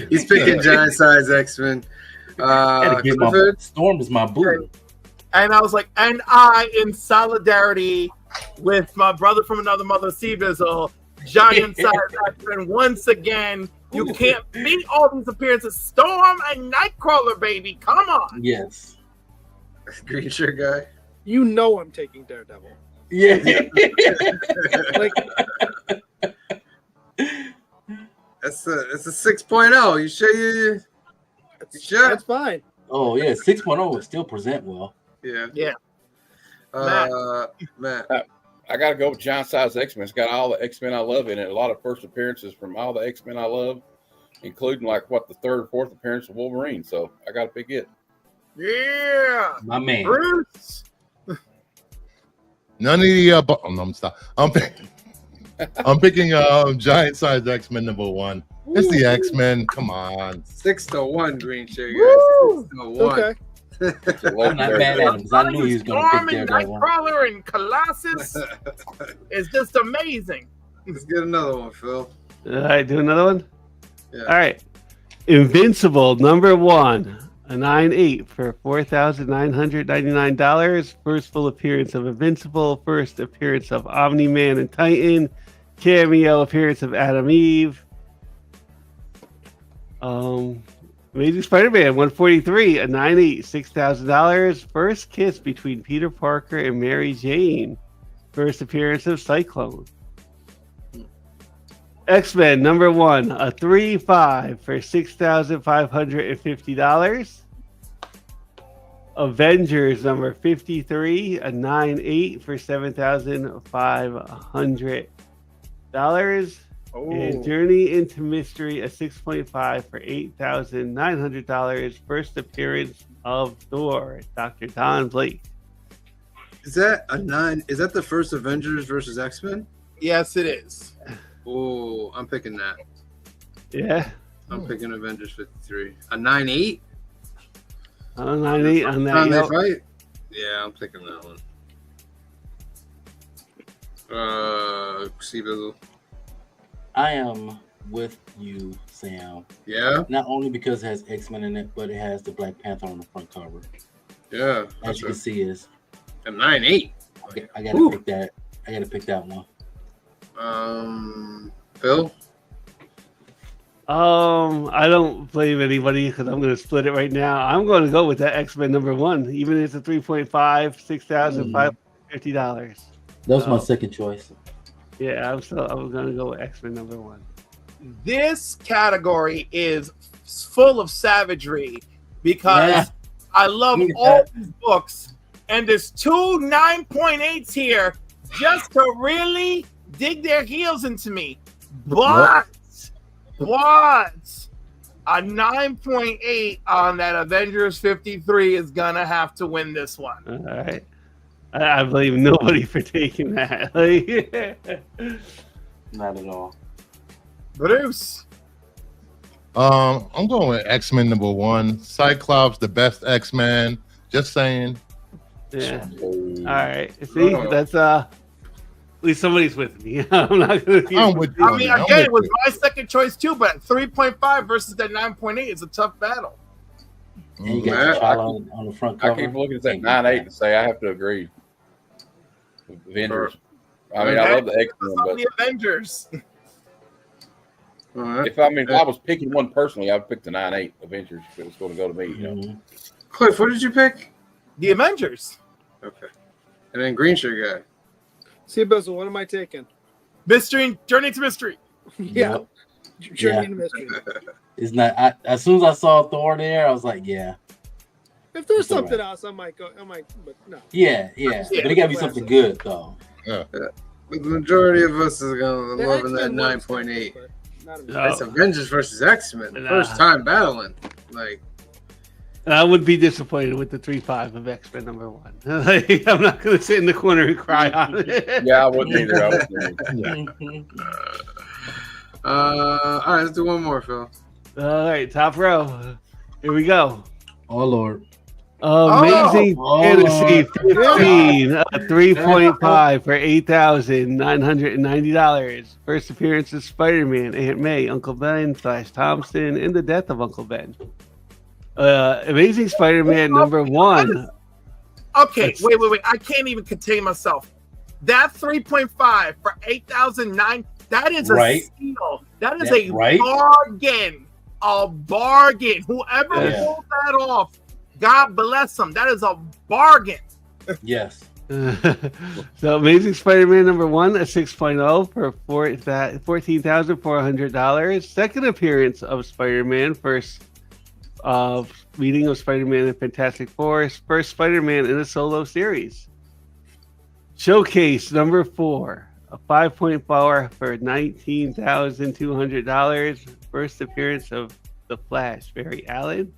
he's picking Giant Size X-Men. Storm is my boo. And I was like, and I, in solidarity with my brother from another mother, C Bizzle, Giant Size X-Men once again. You can't beat all these appearances. Storm and Nightcrawler, baby. Come on. Yes. Green shirt guy. You know I'm taking Daredevil. Yeah. Like, It's a 6.0. You sure you sure? that's fine. Oh yeah, 6.0 would still present well. Yeah. Yeah. Matt. I gotta go with Giant Size X-Men. It's got all the X-Men I love in it. A lot of first appearances from all the X-Men I love, including like the third or fourth appearance of Wolverine. So I gotta pick it. Yeah. My man. Bruce. None of the I'm picking Giant Size X-Men number 1. It's the X-Men. Come on. 6-1 green shirt Woo! guys. 6-1. Okay. I'm not mad at him because I knew he was going to Storm pick and Daredevil. Nightcrawler and Colossus is just amazing. Let's get another one, Phil. All right, do another one? Yeah. All right. Invincible number 1, a 9.8 for $4,999. First full appearance of Invincible. First appearance of Omni-Man and Titan. Cameo appearance of Adam Eve. Amazing Spider-Man 143, a 9.8, $6,000. First kiss between Peter Parker and Mary Jane. First appearance of Cyclone. X-Men number 1, a 3.5 for $6,550. Avengers number 53, a 9.8 for $7,500. And Journey into Mystery, a 6.5 for $8,900. First appearance of Thor, Dr. Don Blake. Is that a 9? Is that the first Avengers versus X-Men? Yes, it is. Oh, I'm picking that. Yeah. I'm picking Avengers 53. A 9.8? 9.8 on that. Time they Yep. fight? Yeah, I'm picking that one. Bizzle. I am with you, Sam. Yeah? Not only because it has X-Men in it, but it has the Black Panther on the front cover. Yeah. As you can see, is a 9.8. I gotta pick that. I gotta pick that one. Phil? I don't blame anybody because I'm going to split it right now. I'm going to go with that X-Men number 1, even if it's a 3.5, $6,550. That was my second choice. Yeah, I'm going to go with X-Men number 1. This category is full of savagery because I love all these books, and there's 2 9.8s here just to really dig their heels into me. But a 9.8 on that Avengers 53 is gonna have to win this one. All right. I blame nobody for taking that. Like, Not at all. Bruce. I'm going with X-Men #1. Cyclops, the best X-Man. Just saying. yeah. All right. See, that's at least somebody's with me. I'm not gonna. I'm with you. I mean, again, it was my second choice too, but 3.5 versus that 9.8 is a tough battle. And you Yeah, got T'Challa on the front I cover. keep looking at that 9.8 and say I have to agree. With Avengers. I mean, I love the X-Men, On but the Avengers. All right. if I was picking one personally, I'd pick the 9.8 Avengers if it was going to go to me. You know, Mhm. Cliff, what did you pick? The Avengers. Okay. And then green shirt guy. See, Bizzle, what am I taking? Mystery, Journey to Mystery. Yeah. Yep. Journey Yeah. into Mystery. It's not. As soon as I saw Thor there, I was like, yeah, If there's It's all something right. else, I might go. But no. yeah. Yeah. But it got to be something good though. But the majority of us is going to The love that X-Men one's 9.8. but not a- No. It's Avengers versus X-Men. Nah. First time battling. Like, I would be disappointed with the 3.5 of X-Men #1. Like, I'm not gonna sit in the corner and cry on it. yeah, I wouldn't either. I wouldn't either. all right, let's do one more, Phil. All right, top row. Here we go. Oh Lord. Amazing Oh, Fantasy Lord. 15, a 3.5 for $8,990. First appearance of Spider-Man, Aunt May, Uncle Ben / Thompson, and the death of Uncle Ben. Amazing Spider-Man #1. Okay, wait. I can't even contain myself. That 3.5 for 8,009. That is a Right. steal. That is Yeah, a right. bargain. A bargain. Whoever Yeah. pulled that off, God bless them. That is a bargain. Yes. So Amazing Spider-Man #1, a 6.0 for $14,400. Second appearance of Spider-Man, first meeting of Spider-Man and Fantastic Four, first Spider-Man in a solo series. Showcase #4, a 5.4 for $19,200. First appearance of the Flash, Barry Allen.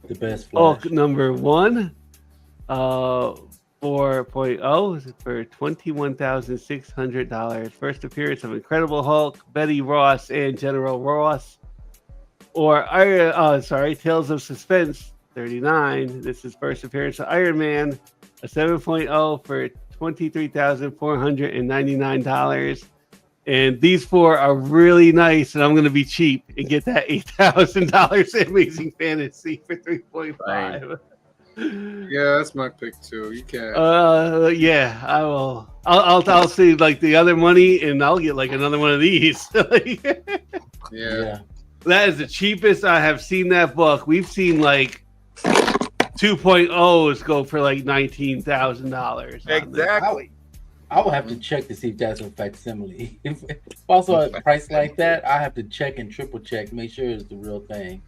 The best Hulk Flash. #1, 4.0 for $21,600. First appearance of Incredible Hulk, Betty Ross, and General Ross. Or Tales of Suspense 39. This is first appearance of Iron Man, a 7.0 for $23,499. And these four are really nice, and I'm going to be cheap and get that $8,000 Amazing Fantasy for 3.5. Yeah, that's my pick too. You can't. Yeah, I will. I'll see like the other money, and I'll get like another one of these. Yeah. That is the cheapest I have seen that book. We've seen like 2.0s go for like $19,000. Exactly. I will have to check to see if that's a facsimile. If I saw a price like that, I have to check and triple check, make sure it's the real thing.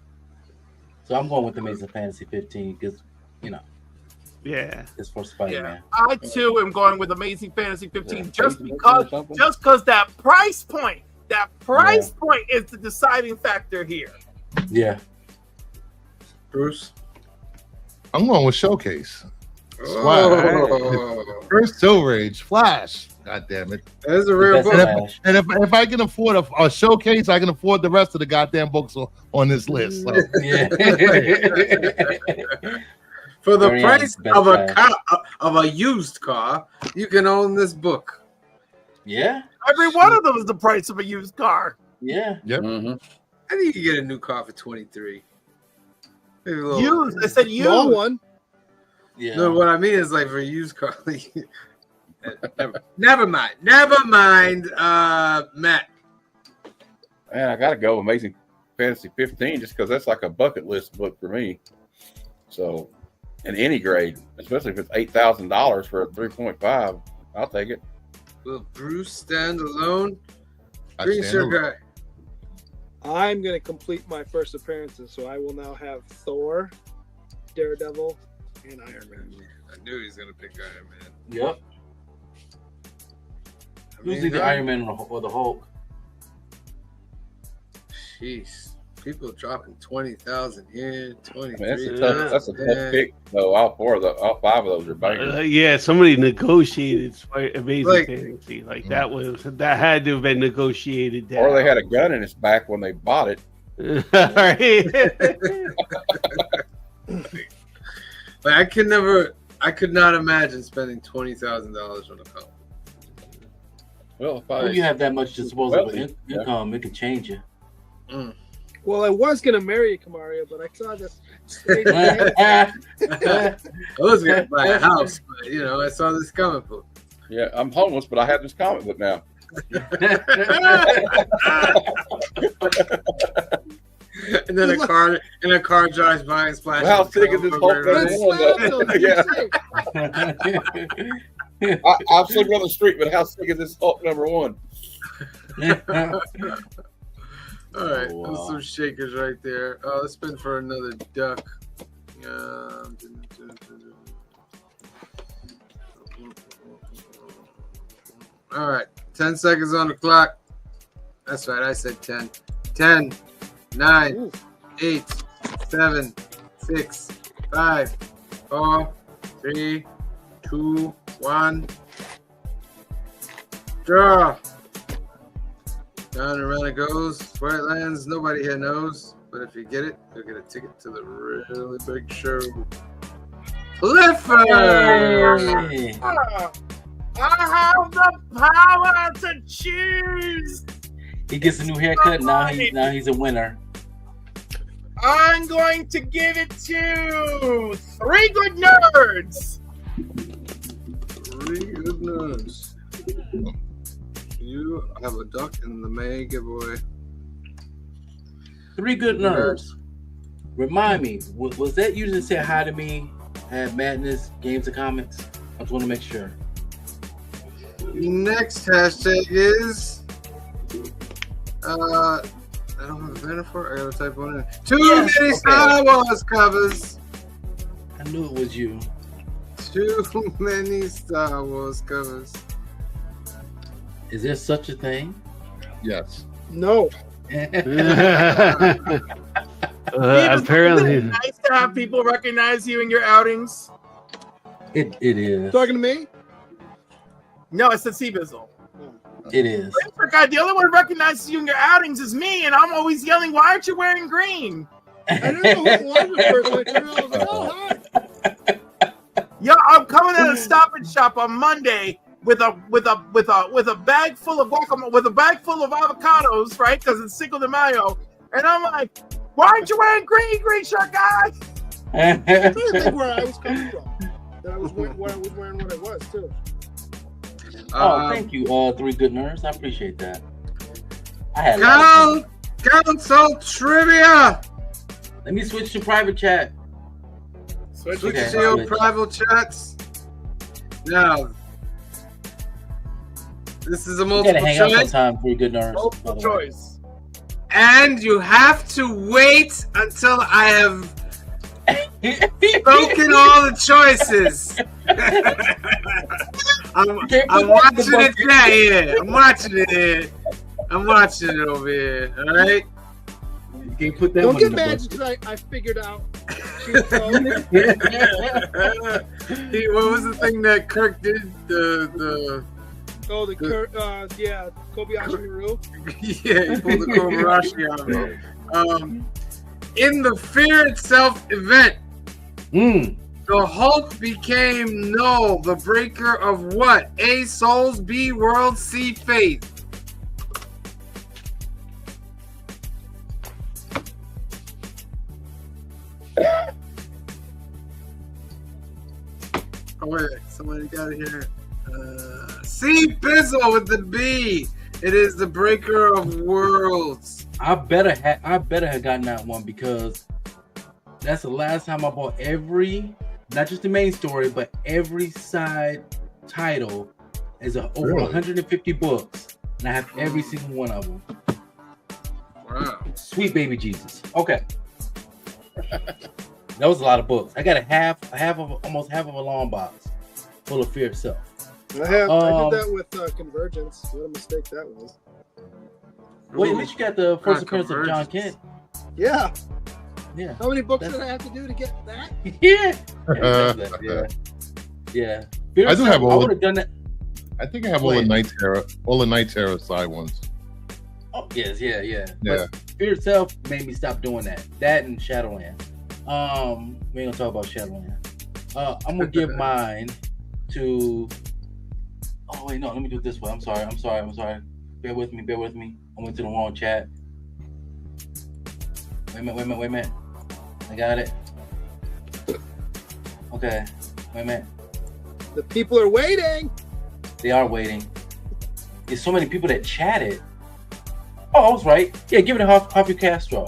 So I'm going with Amazing Fantasy 15 because, Yeah. it's for Spider-Man. I too am going with Amazing Fantasy 15 just because that price point is the deciding factor here. Yeah. Bruce. I'm going with Showcase. Oh, First Silver Age, Flash. God damn it. that's a real That's book. Flash. And if I can afford a showcase, I can afford the rest of the goddamn books on this list. So. Yeah. For the Very price best of a Flash. of a used car, you can own this book. Yeah. Every one of them is the price of a used car. Yeah. Mhm. I think you can get a new car for 23. Maybe a little. Used. I said Small used. one. Yeah. No, what I mean is like for a used car. Never mind. Matt. Man, I got to go Amazing Fantasy 15 just because that's like a bucket list book for me. So, in any grade, especially if it's $8,000 for a 3.5, I'll take it. Will Bruce stand alone? I Green stand shirt alone. guy. I'm going to complete my first appearances, so I will now have Thor, Daredevil, and Iron Man. I knew he was gonna pick Iron Man. Yep. Usually the Iron Man or the Hulk. Jeez. People dropping 20,000 here, 23. That's a tough pick, though. All five of those are bangers. Yeah, somebody negotiated Amazing Like- Fantasy. Like that had to have been negotiated down. Or they had a gun in his back when they bought it. Right. Like I could not imagine spending $20,000 on a comic. Well, if When you have that much disposable Well, yeah. income, it can change you. Well, I was gonna marry you, Kamaria, but I saw this. I was gonna buy a house, but I saw this comic book. Yeah, I'm homeless, but I have this comic book now. And then a car drives by and splashes. Well, how sick is this Hulk Let's number slap one? them, Yeah. I'll sleep on the street, but how sick is this Hulk number one? All right, Oh, wow. those some shakers right there. Let's spin for another duck. All right, 10 seconds on the clock. That's right, I said 10. 10, 9, 8, 7, 6, 5, 4, 3, 2, 1. Draw. Down and around it goes. Where it lands, nobody here knows. But if you get it, you'll get a ticket to the really big show. Clifford! Hey. I have the power to choose. He gets a new haircut. Now he's a winner. I'm going to give it to Three Good Nerds. 3 good nerds. You have a duck in the May giveaway. Three Good Nerds. Remind me, was that usually say hi to me at Madness Games and Comics? I just want to make sure. Next hashtag is I don't have a banner for it. I gotta type one in. Too many Star Wars covers. I knew it was you. Too many Star Wars covers. Is there such a thing? Yes. No. Apparently. Isn't it nice to have people recognize you in your outings. It is. Talking to me? No, I said Seabizzle. It is. God, the only one who recognizes you in your outings is me, and I'm always yelling, "Why aren't you wearing green?" I didn't know who it was at first. I turned around, I was like, oh, hi. Yo, I'm coming at a Stop and Shop on Monday with a bag full of guacamole, with a bag full of avocados, right? Because it's Cinco de Mayo, and I'm like, "Why aren't you wearing green shirt, guy?" I'm trying to think where I was coming from. That I was wearing what I was too. Oh, thank you, Three Good Nerds. I appreciate that. I had a lot of fun. Council trivia. Let me switch to private chat. Switch Okay. to your private chats. Now, this is a You multiple gotta hang out choice, sometime, Three Good Nerds. Multiple by the way. choice. and you have to wait until I have spoken all the choices. I'm watching it here. I'm watching it here. I'm watching it over here. All right. You can't put that Don't one get in mad the because I figured out. Cheat code. What was the thing that Kirk did? The Oh, the Kobayashi Maru. yeah, he pulled the Kobayashi on me. In the Fear Itself event, the Hulk became Null, the breaker of what? A, souls, B, world, C, faith. Oh, wait, somebody got it here. C, Bizzle with the B. It is the breaker of worlds. I better have gotten that one because that's the last time I bought every, not just the main story, but every side title is over Really? 150 books, and I have every single one of them. Wow. Sweet baby Jesus. Okay, that was a lot of books. I got almost half of a long box full of Fear Itself. I did that with Convergence. What a mistake that was. Wait, at least you got the first Not appearance of John Convergence. Kent. Yeah. Yeah. How many books did I have to do to get that? Yeah. Yeah. Yeah. I do have I all. would have done that. I think I have all the Night Terror side ones. Oh, yes, yeah. Yeah. But Fear itself made me stop doing that. That and Shadowland. We ain't gonna talk about Shadowland. I'm gonna give mine to. Oh wait, no, let me do it this way. I'm sorry. Bear with me. I went to the wrong chat. Wait a minute. I got it. Okay. Wait a minute. The people are waiting. They are waiting. There's so many people that chatted. Oh, I was right. Yeah, give it a Harvey Castro.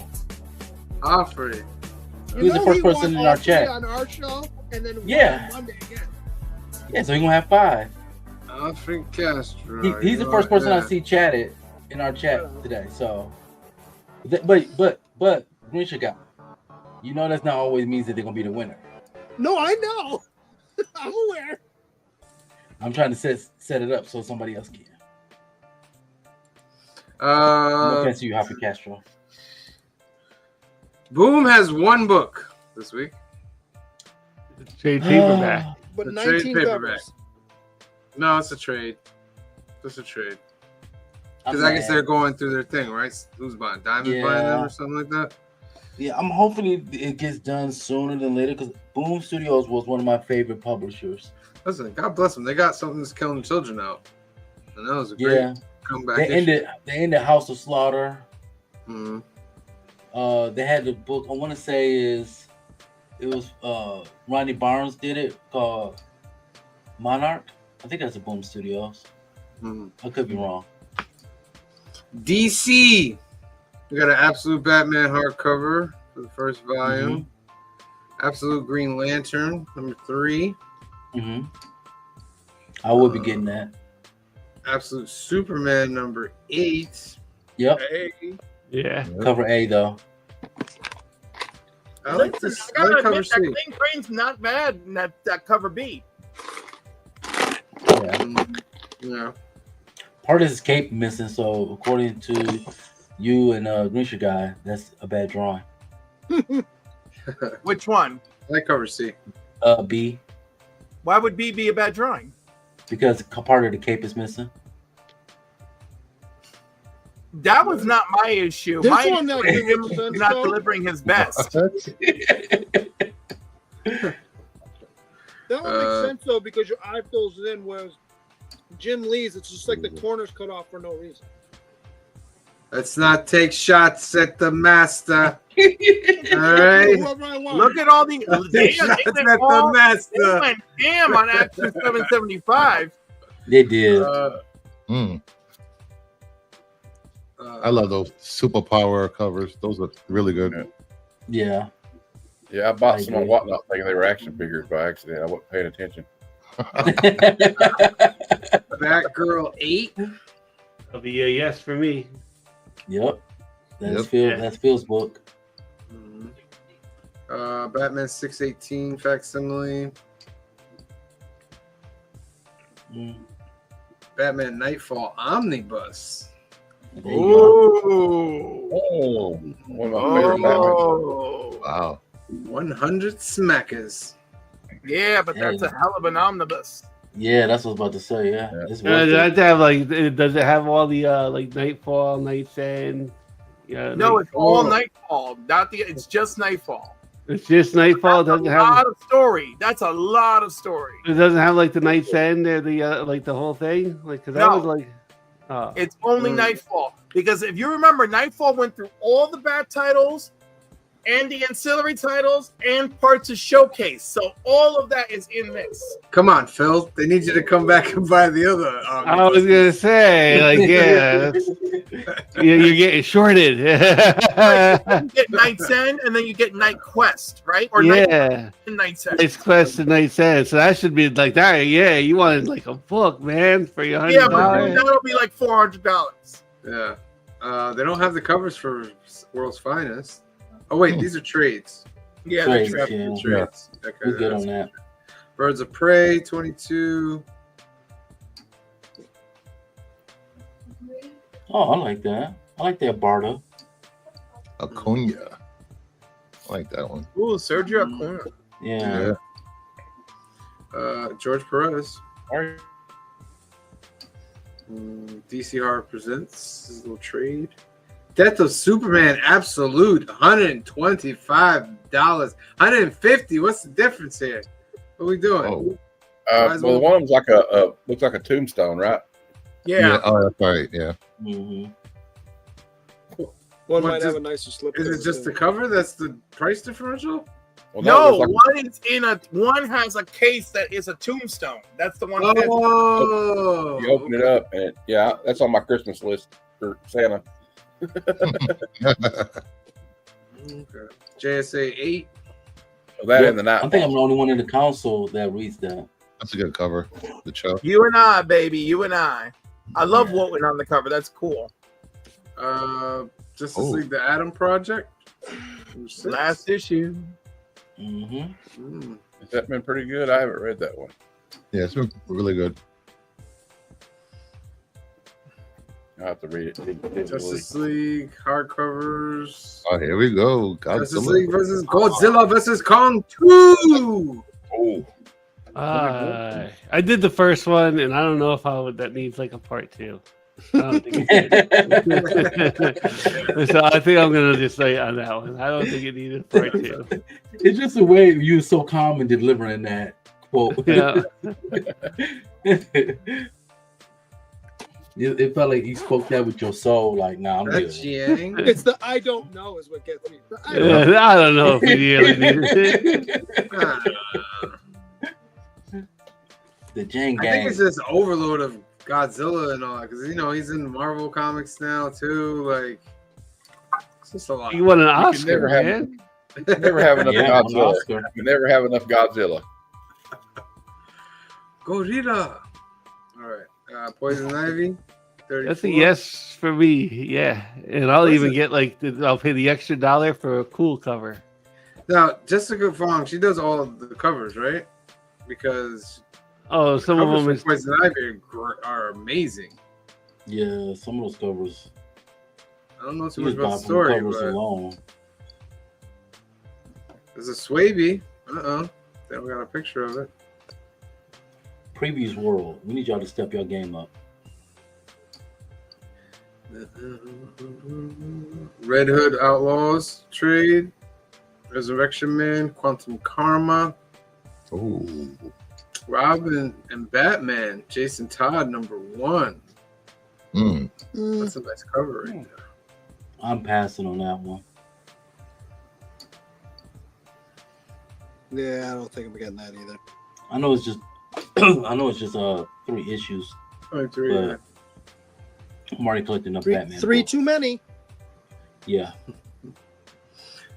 Offrey. He was the first person in our chat. On our show, and then Yeah. on Monday again. Yeah, so he's gonna have 5. Offrey Castro. He's the first person I see chatted in our chat today. So, but Grisha got. You know that's not always means that they're gonna be the winner. No, I know. I'm aware. I'm trying to set it up so somebody else can. No offense to you, Happy Castro. Boom has one book this week. Trade paperback. But The 19 trade paperback. covers. No, it's a trade. Just a trade. I'm Because I guess mad. they're going through their thing, right? Who's buying? Diamond buying them or something like that? Yeah, I'm hoping it gets done sooner than later because Boom Studios was one of my favorite publishers. Listen, God bless them. They got something that's killing children out. And that was a great comeback. They ended House of Slaughter. Mhm. They had the book. I want to say it was Ronnie Barnes did it called Monarch. I think that's a Boom Studios. Mhm. I could be wrong. DC. We got an Absolute Batman hardcover for the first volume. Absolute Green Lantern, number 3. I will be getting that. Absolute Superman, number 8. Yep. Hey. Yeah. Cover A though. I like this. I I like gotta cover admit, C. that Clean Crane's not bad in that cover B. Yeah. Yeah. Part of his cape missing, so according to you and Grisha guy, that's a bad drawing. Which one? I like cover C. B, Why would B be a bad drawing? because part of the cape is missing. That was not my issue. This My one issue that is makes him sense, not though. delivering his best. That would Uh, make sense though because your eye fills it in, whereas Jim Lee's, it's just like the corners cut off for no reason. Let's not take shots at the master. All right. Whoever I want. Look at all the Take damn, shots they at went the all- they master. went damn on Action 775. They did. I love those superpower covers. Those are really good. Yeah. Yeah, I bought I some on agree. Whatnot thinking they were action figures by accident. I wasn't paying attention. Batgirl 8. That'll be a yes for me. Yep. That's Yep. Phil. That's Phil's book. Batman 618 facsimile. Mm. Batman Nightfall Omnibus. There you go. Ooh. Oh, one of my favorite Batman. Oh. Wow. 100 smackers. Yeah, but that's a hell of an omnibus. Yeah, that's what I was about to say. Yeah, Yeah. it's Does worth it it. have to have like? Does it have all the like Nightfall, Night's End? Yeah. No, like, it's all Nightfall. It's just Nightfall. it's just Nightfall. It That's doesn't a have. lot of story. That's a lot of story. It doesn't have like the Night's End or the like the whole thing. Like because that No. was like. Oh. It's only Nightfall. Because if you remember, Nightfall went through all the Bat titles and the ancillary titles and parts of Showcase. So all of that is in this. Come on, Phil. They need you to come back and buy the other. I was gonna say, like, yeah, you're getting shorted. You get Night's End and then you get Night Quest, right? Or Yeah, Night's End. Night's Quest and Night's End. So that should be like that. Yeah, you wanted like a book, man, for your Yeah, $100. but that'll be like $400. Yeah. They don't have the covers for World's Finest. Oh, wait. These are trades. Yeah, Trades, that's yeah. They're trades. Okay, We're good that's- on that. Birds of Prey, 22. Oh, I like that. I like that Barta. Acuna. I like that one. Ooh, Sergio Acuna. Yeah. George Perez. All right. DC Horror presents his little trade. Death of Superman Absolute, $125. $150. What's the difference here? What are we doing? Oh, Well, one of them's like a looks like a tombstone, right? Yeah. Oh, that's right. Yeah. Mm-hmm. One What, might just- have a nicer slip. Is it just the cover? That's the price differential? Well, No, looks one has a case that is a tombstone. That's the one. Oh, you open it up, and that's on my Christmas list for Santa. Okay. JSA 8. So that and the night. I think I'm the only one in the council that reads that. That's a good cover. The show. You and I, baby. You and I. I love what went on the cover. That's cool. Justice Oh. League The Atom Project. Last issue. Mm-hmm. Has that been pretty good? I haven't read that one. Yeah, it's been really good. I'll have to read it. digitally. Justice League hardcovers. Oh, here we go. Justice Godzilla. League versus Godzilla versus Kong 2. Oh, I did the first one, and I don't know if that needs like a part 2. I don't think it did. So I think I'm gonna just say on that one. I don't think it needed a part 2. It's just the way you were so calm in delivering that quote. Yeah. It felt like you spoke that with your soul. Like, nah, I'm That's good. Yang. It's the I don't know is what gets me. The I don't know. I don't know if we really needed it. The Jane I gang. think it's just overload of Godzilla and all that because he's in Marvel Comics now too. Like, it's just a lot. You won an can Oscar, never have- man. you can never have enough Yeah, an Godzilla. Oscar. You can never have enough Godzilla. Gorilla. All right. Poison Ivy. 34. That's a yes for me. Yeah, and I'll What is even it? get I'll pay the extra $1 for a cool cover. Now, Jessica Fong, she does all of the covers, right? Because Oh, some of covers them for is Poison Ivy are amazing. Yeah, some of those covers. I don't know too You much just about buy the from story, covers but alone. there's a Swaby. They don't got a picture of it. Previews world. We need y'all to step your game up. Red Hood Outlaws trade. Resurrection Man, Quantum Karma, Oh, Robin and Batman, Jason Todd #1. mm. That's a nice cover right there. I'm passing on that one. Yeah, I don't think I'm getting that either. I know it's just 3 issues. 23. But I'm already collecting enough Three, Batman. three books. too many. Yeah.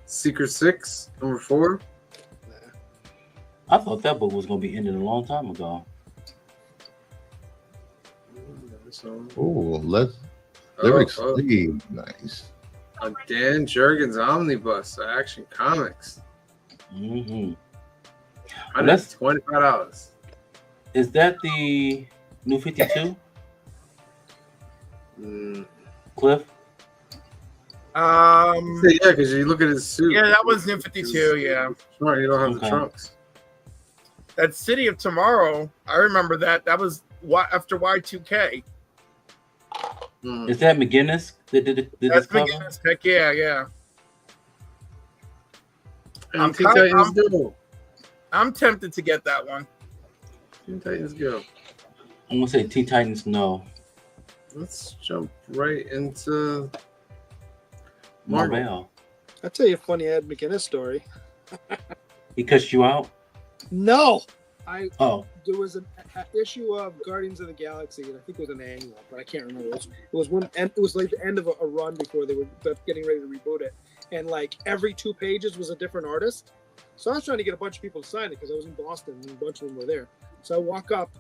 Secret Six #4. I thought that book was gonna be ended a long time ago. So, Oh, let's oh, lyrics oh, sleeve. Nice. a Dan Jurgens Omnibus, Action Comics. Mm-hmm. That's- $125. Is that the new 52, Cliff? Yeah, because you look at his suit. Yeah, that was New 52. Yeah, Smart, you don't have the Okay. trunks. that City of Tomorrow. I remember that. That was after Y2K. Mm. Is that McGinnis that did this That's cover? McGinnis. Heck yeah. And Teen Titans Go. I'm tempted to get that one. Teen Titans Go. I'm gonna say Teen Titans. No, Let's jump right into Marvel. Marvel. I'll tell you a funny Ed McGinnis story. He cussed you out. No, Oh, there was an issue of Guardians of the Galaxy, and I think it was an annual, but I can't remember. It was one, and it was like the end of a run before they were getting ready to reboot it, and like every 2 pages was a different artist. So I was trying to get a bunch of people to sign it because I was in Boston and a bunch of them were there. So I walk up,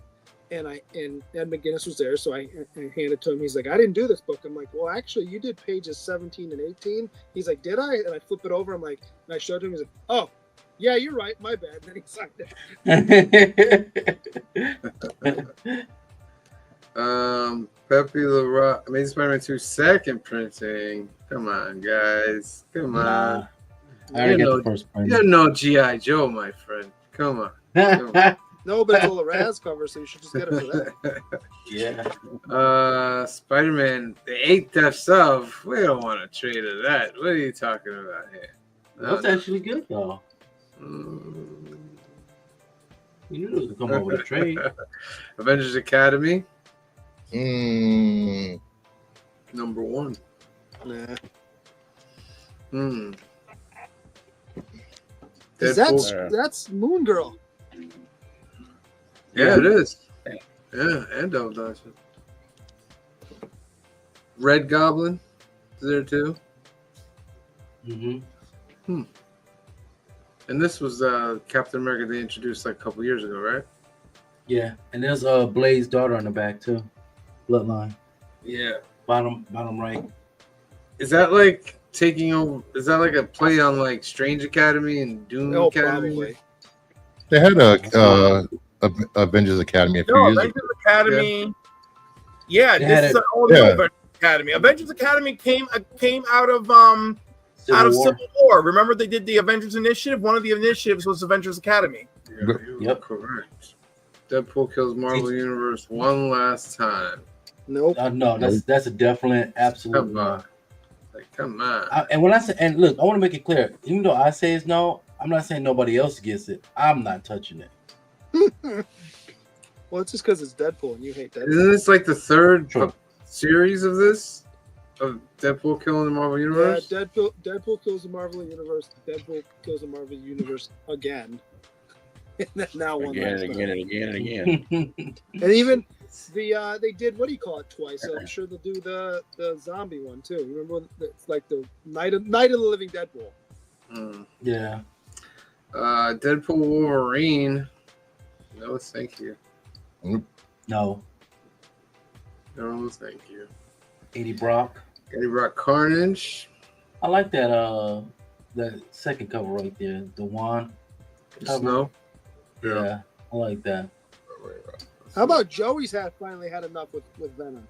and Ed McGinnis was there, so I handed it to him. He's like, "I didn't do this book." I'm like, "Well, actually, you did pages 17 and 18." He's like, "Did I?" And I flip it over. I'm like, and I showed him. He's like, "Oh, yeah, you're right. My bad." And then he signed it. Pepe LaRock, Amazing Spider-Man 2 second printing. Come on, guys. Come on. Nah, I already got the first print. You're no G.I. Joe, my friend. Come on. Come on. No, but it's all the Raz cover, so you should just get it for that. Yeah. Spider-Man, the 8 Deaths of. We don't want to trade of that. What are you talking about here? That's actually good though. Mm. You knew it was gonna come out with a trade. Avengers Academy, Mm, number 1. Nah. Hmm. 'Cause Deadpool. that's Moon Girl. Yeah, it is. Yeah, and Double Dodge. Red Goblin is there too. Mm-hmm. And this was Captain America they introduced like a couple years ago, right? Yeah, and there's Blade's daughter on the back too. Bloodline. Yeah. Bottom right. Is that like taking over? Is that like a play on like Strange Academy and Doom Oh, Academy? probably. they had Avengers Academy a few No, years ago. Avengers Academy. Yeah, They had this is it- an all new yeah. Avengers Academy. Avengers Academy came out of Civil War. Civil War. Remember they did the Avengers Initiative? One of the initiatives was Avengers Academy. Yeah, you Yep. are correct. Deadpool kills Marvel Universe one last time. Nope. No, that's a definite absolute Come no. on. Like, come on. And when I say, and look, I want to make it clear. Even though I say it's no, I'm not saying nobody else gets it. I'm not touching it. Well, it's just because it's Deadpool and you hate Deadpool. Isn't this like the third Sure. series of this? Of Deadpool killing the Marvel Yeah, Universe? Deadpool kills the Marvel Universe. Deadpool kills the Marvel Universe again. And then now one Again last and time. again and again and again. And even they did, what do you call it, twice? So I'm sure they'll do the zombie one too. Remember when it's like the Night of the Living Deadpool. Hmm. Yeah. Deadpool Wolverine. No, thank you. No. No, thank you. Eddie Brock. Eddie Brock Carnage. I like that that second cover right there. The one. Cover. Snow. Yeah. I like that. How about Joey's finally had enough with Venom?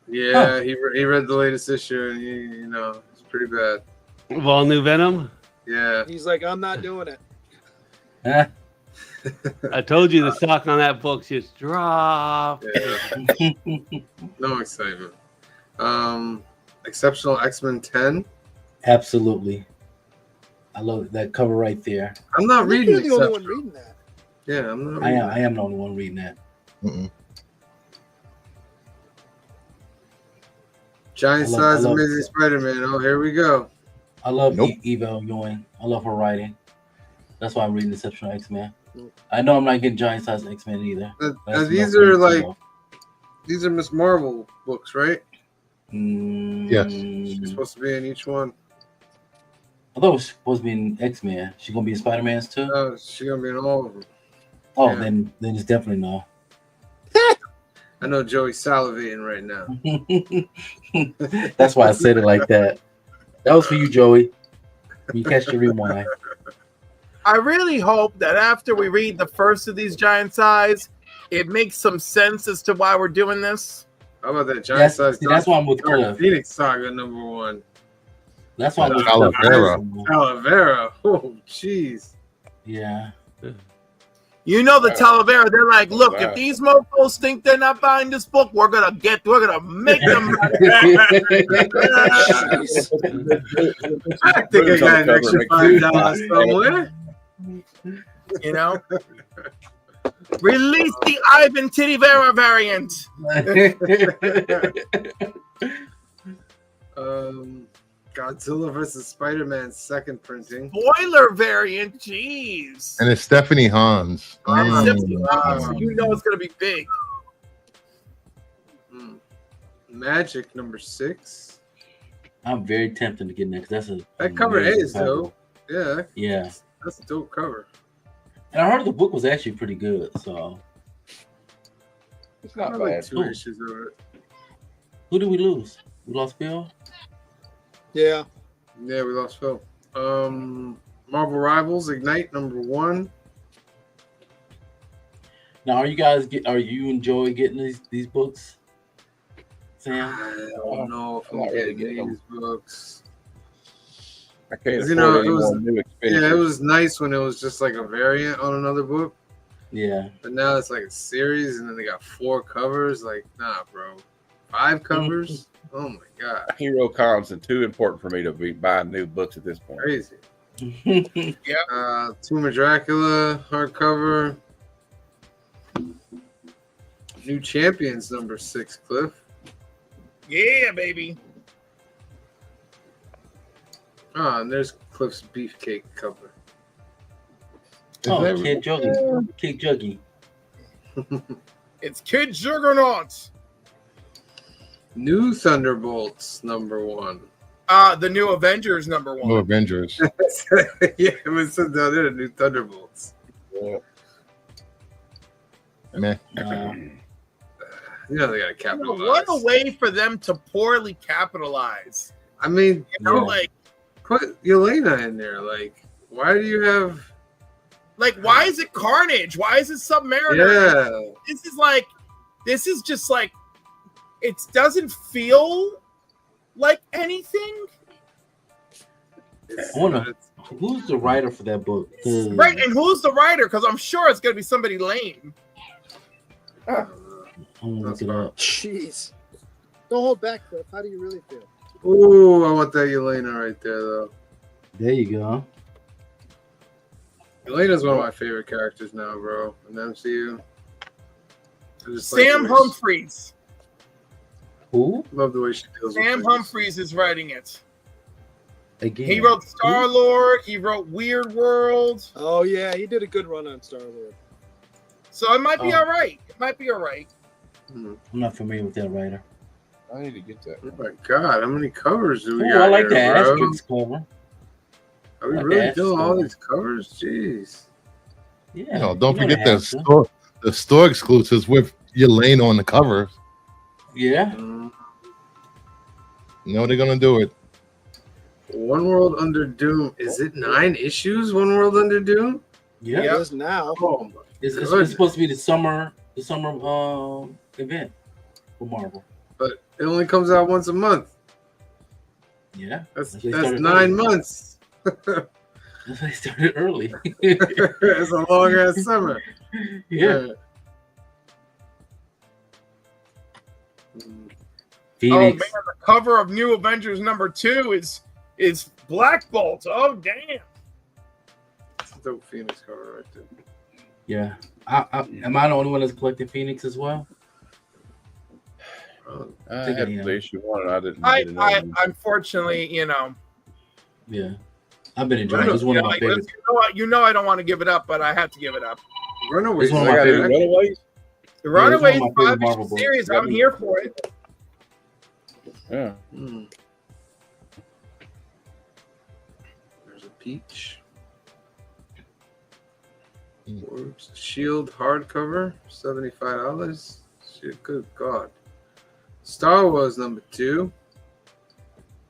Yeah, he read the latest issue and you know, it's pretty bad. Of all new Venom? Yeah. He's like, I'm not doing it. Huh? I told you the stock on that book just dropped. Yeah. No excitement. Exceptional X-Men 10. Absolutely. I love that cover right there. I'm not I think reading you're the only one Exceptional. reading that. Yeah, I'm not I reading am the only one reading that. Mm-mm. Giant I love- Size I love- Amazing Spider-Man. Oh, here we go. I love Nope. Eva Ewing. I love her writing. That's why I'm reading Exceptional X-Men. Nope. I know I'm not getting Giant Size X-Men either. That's These no are fun, like so. these are Miss Marvel books, right? Yes. She's supposed to be in each one. I thought it was supposed to be in X-Men. She gonna be in Spider-Man's too? Oh, she's gonna be in all of them. Oh, yeah. then it's definitely no. I know Joey's salivating right now. That's why I said it like that. That was for you, Joey. You catch the rewind. I really hope that after we read the first of these Giant Size, it makes some sense as to why we're doing this. How about that Giant Size? That's why I'm with Dark Cliff. Phoenix Saga #1. That's why I'm with Talavera. Cliff. Talavera. Oh, jeez. Yeah. You know the Wow. Talavera, they're like, look, Wow. if these mofos think they're not buying this book, we're gonna make them. I think I Rooms on got an the extra cover $5 somewhere. You know? Release the Ivan Tittivera variant. Godzilla vs. Spider-Man second printing. Spoiler variant, jeez. And it's Stephanie Hans. Mm. You know it's gonna be big. Magic #6. I'm very tempted to get next. That's That cover amazing is cover. dope. Yeah, Yeah. that's a dope cover. And I heard the book was actually pretty good. So It's not I like bad. 2 issues of it. who did we lose? We lost Bill? Yeah. Yeah, we lost Phil. Marvel Rivals Ignite #1. Now, are you enjoy getting these books, Sam? I don't know if I'm I'm not really getting getting these books. I can't You afford know, any it was- more new Yeah, expenditures. it was nice when it was just like a variant on another book, Yeah. but now it's like a series, and then they got 4 covers. Like, nah, bro, 5 covers. Oh my god, Hero comics are too important for me to be buying new books at this point. crazy. Yeah. Tomb of Dracula hardcover. New Champions #6, Cliff. Yeah, baby. And there's Cliff's beefcake cover. Oh, that- Kid Juggy. Kid Juggy. It's Kid Juggernaut. New Thunderbolts #1. The new Avengers #1. No Avengers. Yeah, it was down there. New Thunderbolts. Man, You know they gotta You know, capitalize. what a way for them to poorly capitalize. I mean, You know, Yeah. like put Yelena in there. Like, why do you have? why is it Carnage? Why is it Submariner? Yeah, This is just like, it doesn't feel like anything. it's, I wonder- it's- Who's the writer for that book? 'Cause- Right, and who's the writer? Because I'm sure it's gonna be somebody lame. I'm gonna look it up. Jeez. Don't hold back, Cliff. How do you really feel? Ooh, I want that Yelena right there, though. There you go. Yelena's one of my favorite characters now, bro. In the MCU. I just like Sam the way Humphries. Who? love the way she deals with Sam things. Humphries is writing it. Again. He wrote Star Lord. He wrote Weird World. Oh yeah, he did a good run on Star Lord. So it might be Oh. all right. It might be all right. Hmm. I'm not familiar with that writer. I need to get that. Oh my god, how many covers do we Ooh, got? I like the here, bro? Asterix cover. Are we like really the doing all Asterix. these covers? Jeez. Yeah. you know, don't you know forget they the have to. store exclusives with Yelena on the covers. Yeah. Mm. You know they're gonna do it. One World Under Doom. Is it 9 issues? One World Under Doom? Yeah. Yep. It is now. Oh my. It's supposed to be the summer event for Marvel. But it only comes out once a month. Yeah. That's They started 9 early. months. That's why they started early. It's a long ass summer. Yeah. Mm. Phoenix. Oh man, the cover of New Avengers #2 is Black Bolt. Oh damn. It's a dope Phoenix cover right there. Yeah. Am I the only one that's collecting Phoenix as well? Oh, I think I had am. the issue 1 and I didn't I get another one. unfortunately, Yeah. I've been enjoying it. Runaway- It's one of my like, favorites. you know I don't want to give it up, but I have to give it up. Runaways. It's one I of my got favorite- any Runaways? The Yeah, it's one of Runaways my favorite 5 Marvel issue books. series. I'm here for it. Yeah. Mm. There's a peach. Orbs. Shield hardcover, $75. Shit, good God. Star Wars #2.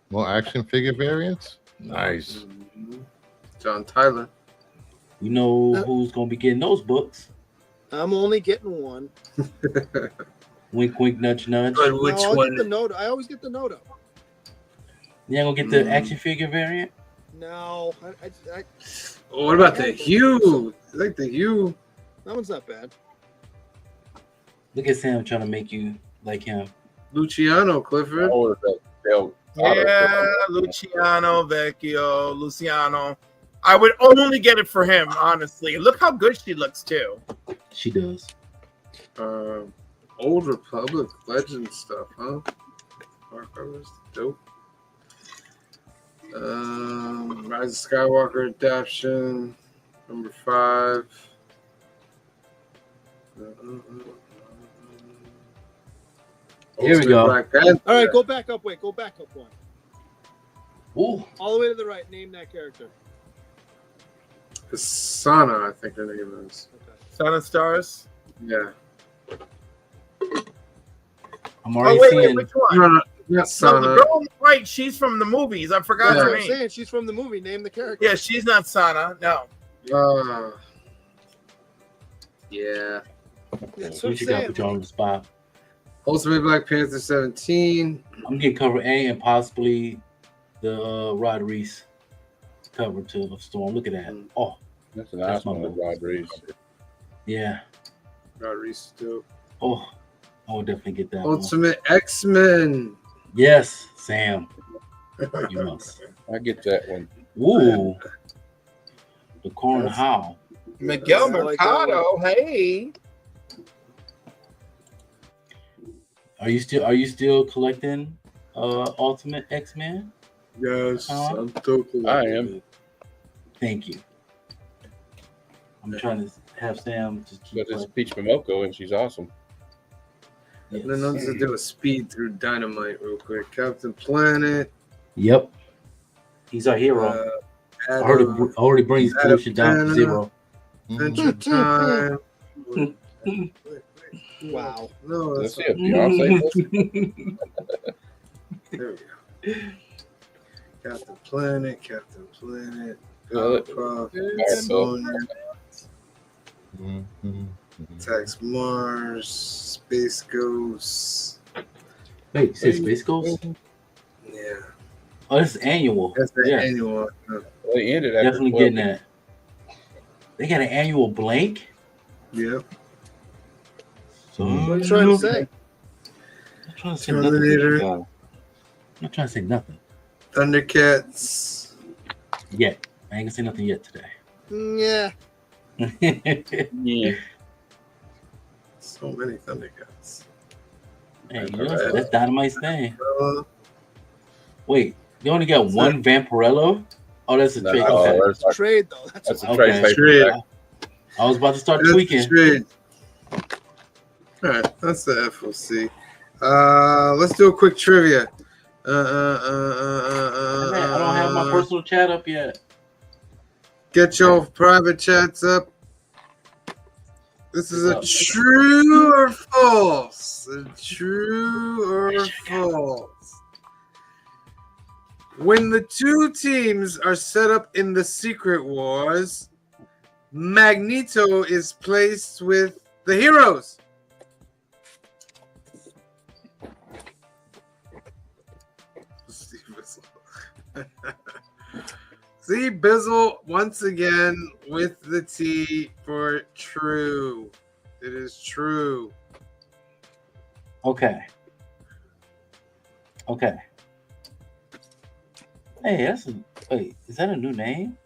More action figure variants. Nice. Mhm. John Tyler. You know who's gonna be getting those books? I'm only getting one. Wink, wink, nudge, nudge. But No, which I'll one? get the note. I always get the note up. You ain't gonna get the Mm. action figure variant? No, I What about the Hue? I like the Hue. that one's not bad. Look at Sam trying to make you like him. Luciano I Clifford. ordered that Del Yeah, Luciano Vecchio, Luciano. I would only get it for him, honestly. Look how good she looks too. She does. Old Republic Legend stuff, huh? Hardcovers, dope. Rise of Skywalker adaptation, #5. Here we go. Black Panther. All right, go back up. Wait, go back up one. Ooh, All the way to the right. Name that character. Sana, I think her name is. Okay. Son of Stars. Yeah. I'm Oh already wait, seeing. which one? No, not No, Sana. the girl on the right, she's from the movies. I forgot That's her what I'm name. saying. She's from the movie. Name the character. Yeah, she's not Sana. No. Yeah. That's what What I'm you got? saying. Put you on the spot. Ultimate Black Panther 17. I'm getting cover A and possibly the Rod Reese cover to of Storm. Look at that. Oh, That's a nice That's my one with vote. Rod Reese. yeah. Rodriguez too. Oh, I would definitely get that one. Ultimate X-Men. Yes, Sam. You must. I get that one. Ooh. The Corn How. Miguel I like that Mercado. Hey. Are you still collecting Ultimate X-Men? Yes, I'm so cool. I am. Thank you. I'm trying to have Sam just keep But it's collecting. Peach Momoko, and she's awesome. Yes. And then I'm just do a speed through Dynamite real quick. Captain Planet. Yep. He's our hero. I already brings pollution down to Adam 0. Adventure Time. Wow. No, Let's that's see a Beyonce. there we go. Captain Planet. Well, Powerpuff, Powerpuff. Sonya, Mhm. Tax Mars, Space Ghost. Wait, you said Space Ghost? Yeah, Oh, this is annual. that's the Yeah, annual. They ended after definitely 12. getting that. They got an annual blank? Yep. So, What are you trying to say? I'm trying to say nothing. Terminator, I'm not trying to say nothing Thundercats. yet. I ain't gonna say nothing yet today. Yeah. Yeah. So many Thundercats. Hey, you know, that's Dynamite's thing. Uh, Wait, you only got one Vampirello? Oh, that's a No, trade. Okay. that's like- Trade though. that's a Okay. trade Trade. paperback. I was about to start that's the tweaking. trade. All right, that's the FOC. Let's do a quick trivia. I don't have my personal chat up yet. Get your private chats up. This is a true or false. A true or false. When the two teams are set up in the Secret Wars, Magneto is placed with the heroes. Steve Bizzle. See Bizzle once again with the T for true. It is true. Okay. Okay. Hey, wait, is that a new name?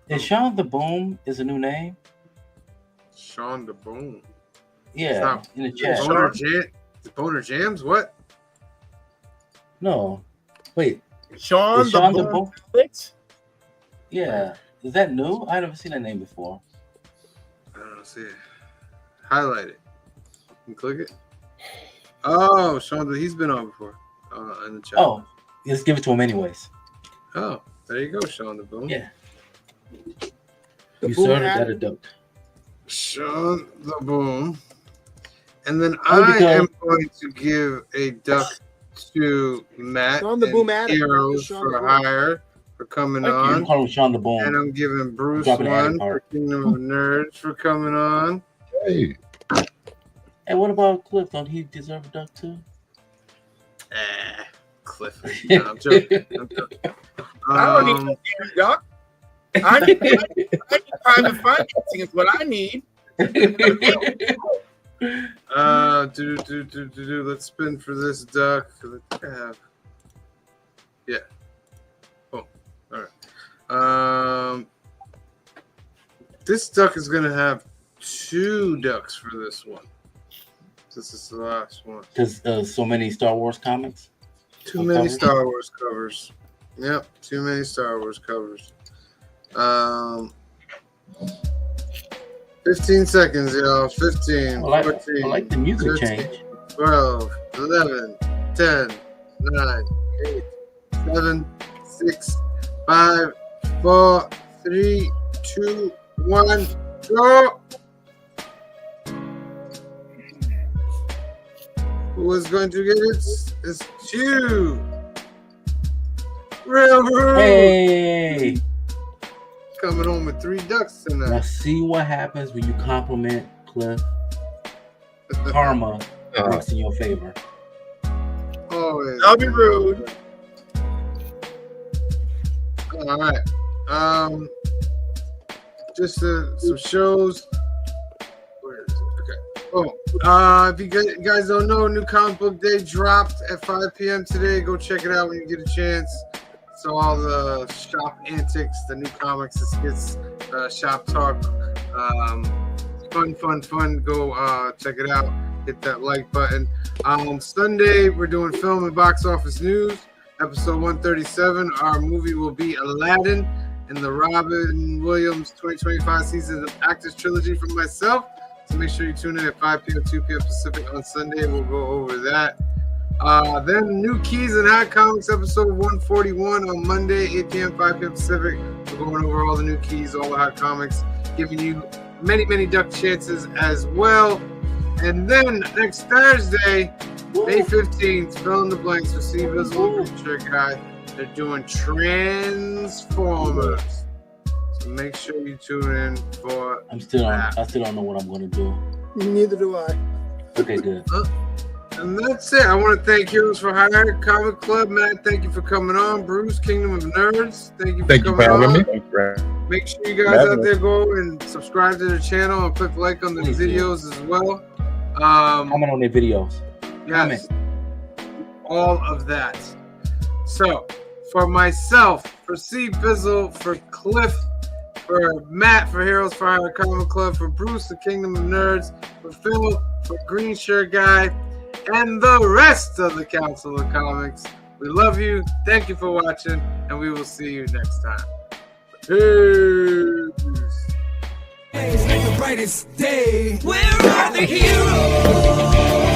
Is Sean the Boom is a new name? Sean the Boom. Yeah, Stop. in the chat. Boner Jams? What? No. Wait, Sean is Sean the the Boom? Netflix? Yeah. Is that new? I never seen that name before. I don't see it. Highlight it. You click it. Oh, Sean, he's been on before. In the chat. Oh, let's give it to him anyways. Oh, there you go, Sean the Boom. Yeah. The You Boom started ad- that a duck. Sean the Boom. And then Oh, I because- am going to give a duck to Matt Sean the and Boom addict, Heroes Sean for the Boom. hire for coming I'm on. calling him Sean the Boom. And I'm giving Bruce Dropping the one addict for part. Kingdom of Nerds for coming on. Hey, Hey, what about Cliff? Don't he deserve a duck too? Clifford. No, I'm joking. I'm joking. I don't need no damn duck. I need private financing is what I need. Let's spin for this duck. Let's have. Yeah. Oh, all right. This duck is gonna have 2 ducks for this one. This is the last one. Because so many Star Wars comics. Too many Covers? Star Wars covers. Yep, too many Star Wars covers. 15 seconds, y'all. 15, I 14, like the music 13, change. 12, 11, 10, 9, 8, 7, 6, 5, 4, 3, 2, 1, go! Who is going to get it? It's 2. Railroad Hey! coming home with 3 ducks Now tonight. see what happens when you compliment Cliff karma works in your favor. Always. I'll be rude. All right. Just some shows. Where is it? Okay. Oh, if you guys don't know, New Comic Book Day dropped at 5 p.m. today. Go check it out when you get a chance. So all the shop antics, the new comics, the skits, shop talk, fun. Go check it out. Hit that like button. Sunday, we're doing film and box office news. Episode 137. Our movie will be Aladdin in the Robin Williams 2025 season of Actors Trilogy from myself. So make sure you tune in at 5 p.m., 2 p.m. Pacific on Sunday. We'll go over that. Then New Keys and Hot Comics episode 141 on Monday, 8 p.m., 5 p.m. Pacific. We're going over all the new keys, all the hot comics, giving you many duck chances as well. And then next Thursday, May 15th, fill in the blanks for Steve Visible Picture Guy. They're doing Transformers. So make sure you tune in for I still don't know what I'm gonna do. Neither do I. Okay, good. And that's it. I want to thank Heroes for Hire Comic Club. Matt, thank you for coming on. Bruce, Kingdom of Nerds, thank you for coming on. Make sure you guys out there go and subscribe to the channel and click like on the videos as well. Comment on their videos. Yes, all of that. So, for myself, for C Bizzle, for Cliff, for Matt, for Heroes for Hire Comic Club, for Bruce, the Kingdom of Nerds, for Phil, for Green Shirt Guy, and the rest of the Council of Comics. We love you. Thank you for watching, and we will see you next time. Peace. It's like the brightest day. Where are the heroes?